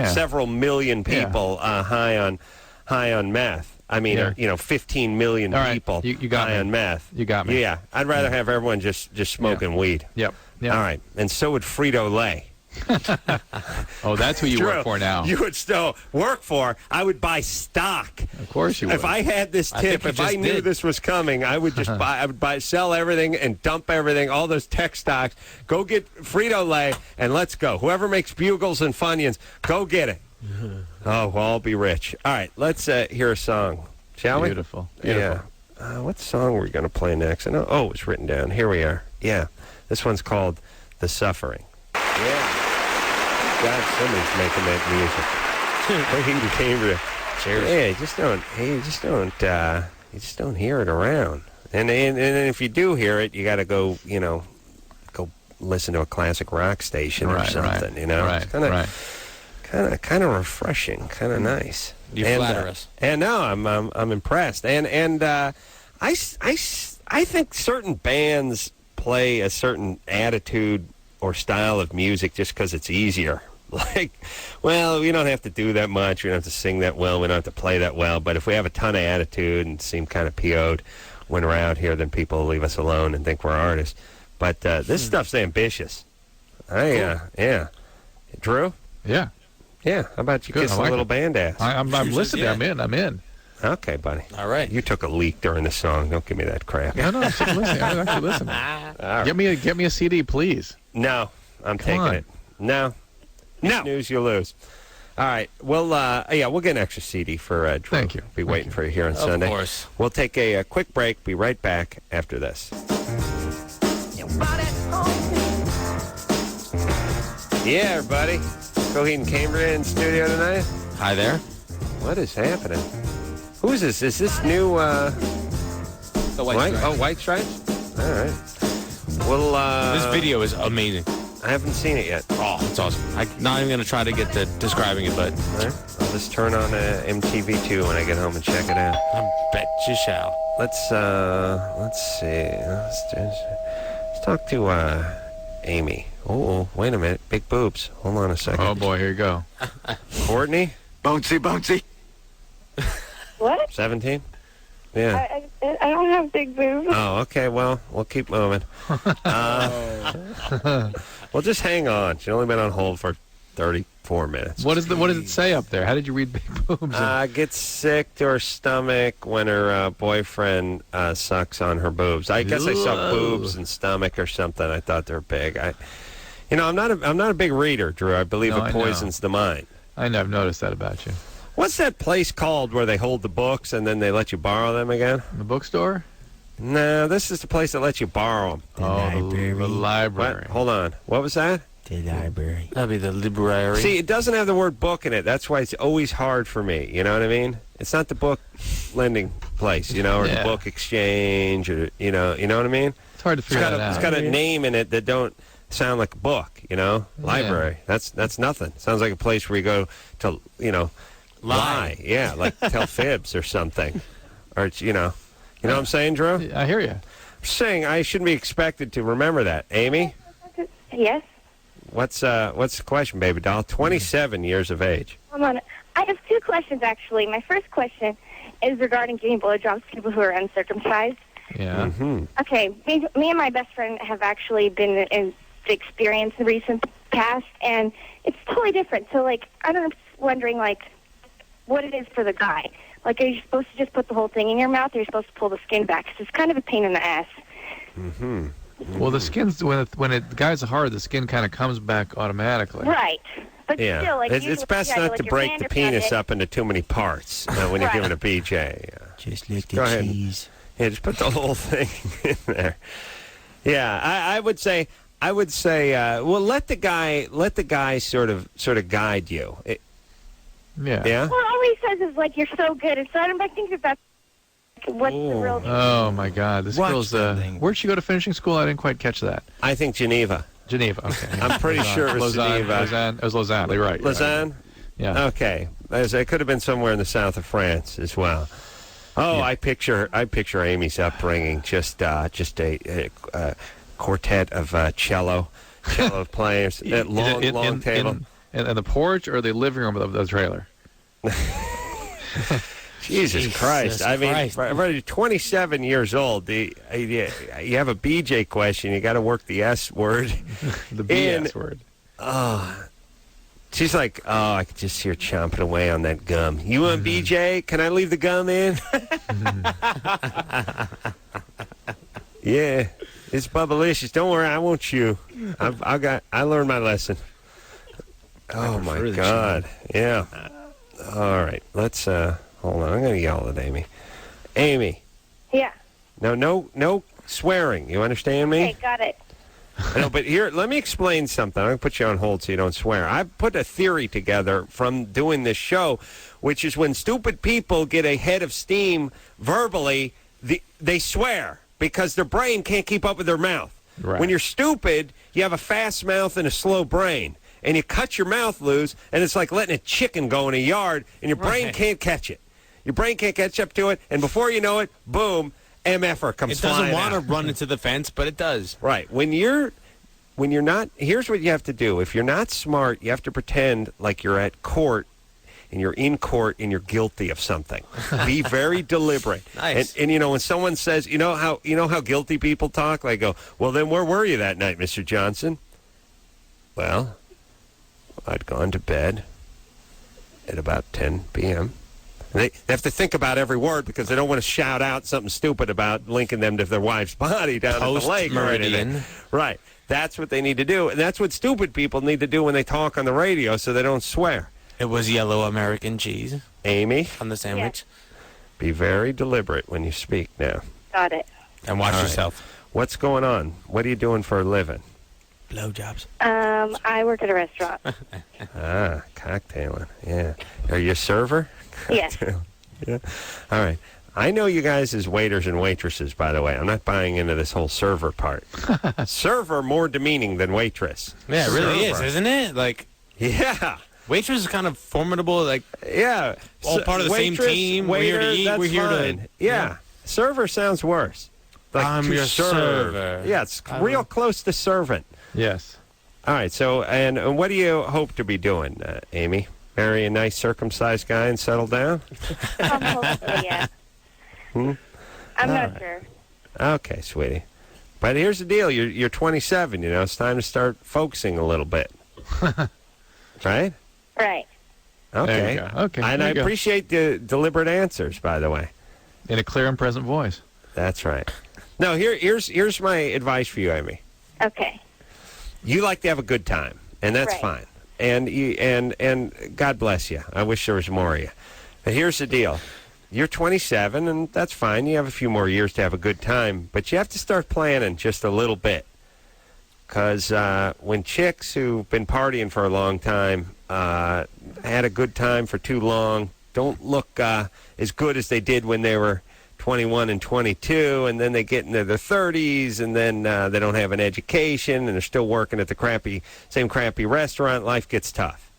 several million people high on meth. I mean, 15 million people you got high me. on meth. You got me. Yeah, I'd rather have everyone just smoking weed. Yep. All right, and so would Frito-Lay. Oh, that's who you work for now. You would still work for. I would buy stock. Of course you would. If I had this tip, if I knew this was coming, I would just buy. I would sell everything and dump everything, all those tech stocks. Go get Frito-Lay and let's go. Whoever makes Bugles and Funyuns, go get it. Oh, we'll all be rich. All right, let's hear a song, shall we? Beautiful. Yeah. What song are we going to play next? I know. Oh, it's written down. Here we are. Yeah. This one's called "The Suffering." Yeah. God, somebody's making that music. Coheed and Cambria. Cheers. Yeah, you just don't hear it around. And if you do hear it, you got to go listen to a classic rock station or something. Right. It's kind of refreshing, kind of nice. You flatter us. And no, I'm impressed. And I think certain bands play a certain attitude or style of music just because it's easier. Like, well, we don't have to do that much. We don't have to sing that well. We don't have to play that well. But if we have a ton of attitude and seem kind of PO'd when we're out here, then people will leave us alone and think we're artists. But this stuff's ambitious. Yeah. Drew? Yeah. Yeah. How about you kiss a little band ass? I'm listening. Yeah. I'm in. Okay, buddy. All right. You took a leak during the song. Don't give me that crap. No, I'm listening. I'm actually listening. Right. Get me a CD, please. No, I'm taking it. No. Snooze, you lose. All right. Well, we'll get an extra CD for Drew. Thank you. Be waiting for you here on Sunday. Of course. We'll take a quick break. Be right back after this. Yeah, everybody. Coheed and Cambria in studio tonight. Hi there. What is happening? Who is this? Is this new? The White Stripes. Oh, White Stripes. All right. Well, this video is amazing. I haven't seen it yet. Oh, it's awesome. I'm not even going to try to get to describing it, but... All right. I'll just turn on MTV2 when I get home and check it out. I bet you shall. Let's see. Let's talk to Amy. Oh, wait a minute. Big boobs. Hold on a second. Oh, boy. Here you go. Courtney? Bouncy. What? 17? Yeah. I don't have big boobs. Oh, okay. Well, we'll keep moving. Well, just hang on. She's only been on hold for 34 minutes. What does it say up there? How did you read big boobs? Gets sick to her stomach when her boyfriend sucks on her boobs. I guess I saw boobs and stomach or something. I thought they were big. I'm not a big reader, Drew. I believe it poisons the mind. I know. I've noticed that about you. What's that place called where they hold the books and then they let you borrow them again? The bookstore? No, this is the place that lets you borrow them. The library. What? Hold on. What was that? The library. That'd be the library. See, it doesn't have the word book in it. That's why it's always hard for me. You know what I mean? It's not the book lending place, or the book exchange, or you know what I mean? It's hard to figure that out. It's got a name in it that don't sound like a book. Library. That's nothing. Sounds like a place where you go to, lie. Yeah, like tell fibs or something, or it's, you know what I'm saying, Drew? I hear you. I'm saying I shouldn't be expected to remember that. Amy? Yes? What's the question, baby doll? 27 years of age. Hold on. I have two questions, actually. My first question is regarding giving blowjobs to people who are uncircumcised. Yeah. Mm-hmm. Okay, me and my best friend have actually been in the experience in the recent past, and it's totally different. So, I'm wondering, what it is for the guy. Are you supposed to just put the whole thing in your mouth, or are you supposed to pull the skin back? 'Cause it's kind of a pain in the ass. Mm-hmm. Well, the skin's when it guys are hard, the skin kind of comes back automatically. Right. But Yeah, still, it's best not to break the penis up into too many parts when you're giving a BJ. Just lick Go the ahead. cheese. Yeah, just put the whole thing in there. Yeah, I would say, well, let the guy sort of guide you. Yeah. Yeah. Well, all he says is you're so good, and so I think that's what's the real deal. Oh my God, this Watch girl's. that thing. Where'd she go to finishing school? I didn't quite catch that. I think Geneva. Geneva. Okay. I'm pretty sure it was Geneva. Lausanne. It was Lausanne. You're right. Lausanne. Yeah. Okay. It could have been somewhere in the south of France as well. Oh, yeah. I picture Amy's upbringing. Just a quartet of cello players at long table. In the porch or the living room of the trailer? Jesus Christ. I mean, for 27 years old, you have a BJ question, you got to work the S word. The BS word. She's like, I could just see her chomping away on that gum. You want BJ? Can I leave the gum in? Yeah, it's bubblicious. Don't worry, I won't chew. I learned my lesson. Oh my God! Yeah. All right, let's hold on. I'm gonna yell at Amy. Amy. Yeah. No swearing. You understand me? Okay, got it. No, but here, let me explain something. I'm going to put you on hold so you don't swear. I put a theory together from doing this show, which is when stupid people get a head of steam verbally, they swear because their brain can't keep up with their mouth. Right. When you're stupid, you have a fast mouth and a slow brain. And you cut your mouth loose, and it's like letting a chicken go in a yard, and your brain can't catch it. Your brain can't catch up to it, and before you know it, boom, MFer comes flying out. It doesn't want to run into the fence, but it does. Right. When you're not, here's what you have to do. If you're not smart, you have to pretend like you're at court, and you're in court, and you're guilty of something. Be very deliberate. Nice. And when someone says, you know how guilty people talk? They go, well, then where were you that night, Mr. Johnson? Well, I'd gone to bed at about 10 p.m. They have to think about every word because they don't want to shout out something stupid about linking them to their wife's body down at the lake. Post-meridian. Right. That's what they need to do. And that's what stupid people need to do when they talk on the radio so they don't swear. It was yellow American cheese. Amy? On the sandwich. Be very deliberate when you speak now. Got it. And watch yourself. What's going on? What are you doing for a living? Blowjobs. I work at a restaurant. Cocktailing. Yeah. Are you a server? Yes. Yeah. All right. I know you guys as waiters and waitresses, by the way. I'm not buying into this whole server part. Server more demeaning than waitress. Yeah, it really is, isn't it? Yeah. Waitress is kind of formidable, yeah. all part of the same team. Waiter, we're here to eat. We're here to... Yeah. Server sounds worse. I'm your server. Yeah, it's real close to servant. Yes. All right, so, and what do you hope to be doing, Amy? Marry a nice circumcised guy and settle down? Hopefully, yeah. I'm not sure. Okay, sweetie. But here's the deal. You're 27, It's time to start focusing a little bit. Right? Right. Okay. There you go. Okay. And I appreciate the deliberate answers, by the way. In a clear and present voice. That's right. No, here's my advice for you, Amy. Okay. You like to have a good time, and that's Right. fine. and God bless you. I wish there was more of you. But here's the deal. You're 27, and that's fine. You have a few more years to have a good time. But you have to start planning just a little bit. Because when chicks who've been partying for a long time had a good time for too long, don't look as good as they did when they were 21 and 22, and then they get into their 30s, and then they don't have an education, and they're still working at the same crappy restaurant. Life gets tough.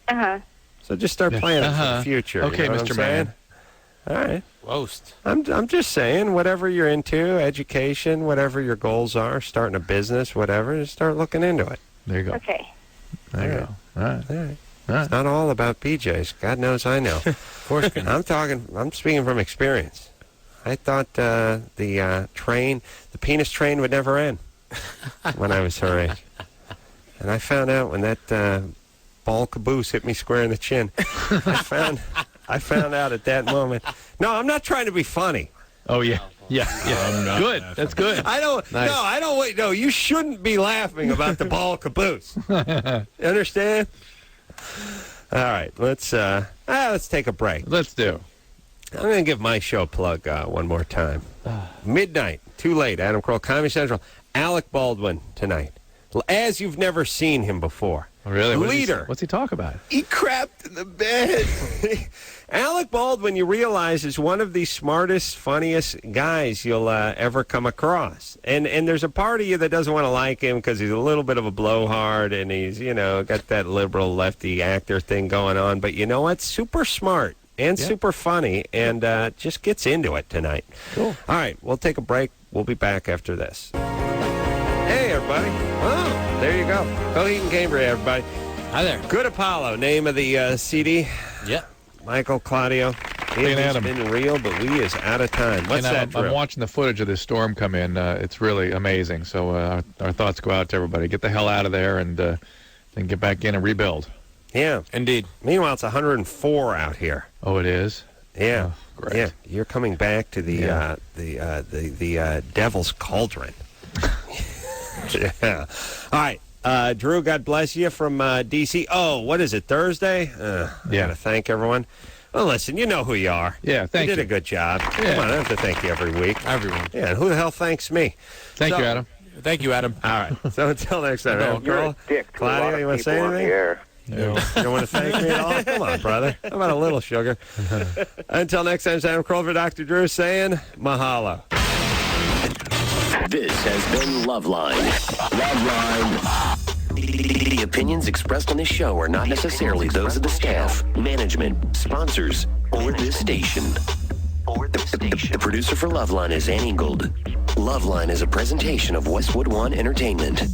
Uh-huh. So just start planning for the future. Okay, you know Mr. what I'm saying? Man. All right. Roast. I'm just saying, whatever you're into, education, whatever your goals are, starting a business, whatever, just start looking into it. There you go. Okay. There you go. All right. All right. It's not all about PJs. God knows I know. Of course. I'm speaking from experience. I thought the penis train would never end when I was her age. And I found out when that ball caboose hit me square in the chin. I found out at that moment. No, I'm not trying to be funny. Oh, yeah. Yeah. Good. That's good. I don't. Nice. No, I don't. Wait. No, you shouldn't be laughing about the ball caboose. You understand? All right. Let's take a break. Let's do. I'm going to give my show plug one more time. Midnight. Too late. Adam Carolla, Comedy Central. Alec Baldwin tonight. As you've never seen him before. Oh, really? Leader. What's he talk about? He crapped in the bed. Alec Baldwin, you realize, is one of the smartest, funniest guys you'll ever come across. And there's a part of you that doesn't want to like him because he's a little bit of a blowhard and he's, got that liberal lefty actor thing going on. But you know what? Super smart and super funny and just gets into it tonight. Cool. All right, we'll take a break. We'll be back after this. Hey, everybody. Oh, there you go. Coheed and Cambria, everybody. Hi there. Good Apollo, name of the CD. Yeah. Michael, Claudio. Hey, It's Adam. been real, but we is out of time. What's that, I'm Drew? watching the footage of this storm come in. It's really amazing. So our thoughts go out to everybody. Get the hell out of there and then get back in and rebuild. Yeah. Indeed. Meanwhile, it's 104 out here. Oh, it is? Yeah. Oh, great. Yeah. You're coming back to the Devil's Cauldron. Yeah. All right. Drew, God bless you from D.C. Oh, what is it, Thursday? I got to thank everyone. Well, listen, you know who you are. Yeah, thank you. You did a good job. Yeah. Come on, I have to thank you every week. Everyone. Yeah, and who the hell thanks me? Thank you, Adam. Thank you, Adam. All right. So until next time, Adam You're Carolla, a dick to a lot Claudio, of you want to people say on the anything? air. You don't want to thank me at all? Come on, brother. How about a little sugar? Until next time, Adam Carolla for Dr. Drew saying mahalo. This has been Loveline. Loveline. The opinions expressed on this show are not necessarily those of the staff, management, sponsors, or this station. The producer for Loveline is Ann Ingold. Loveline is a presentation of Westwood One Entertainment.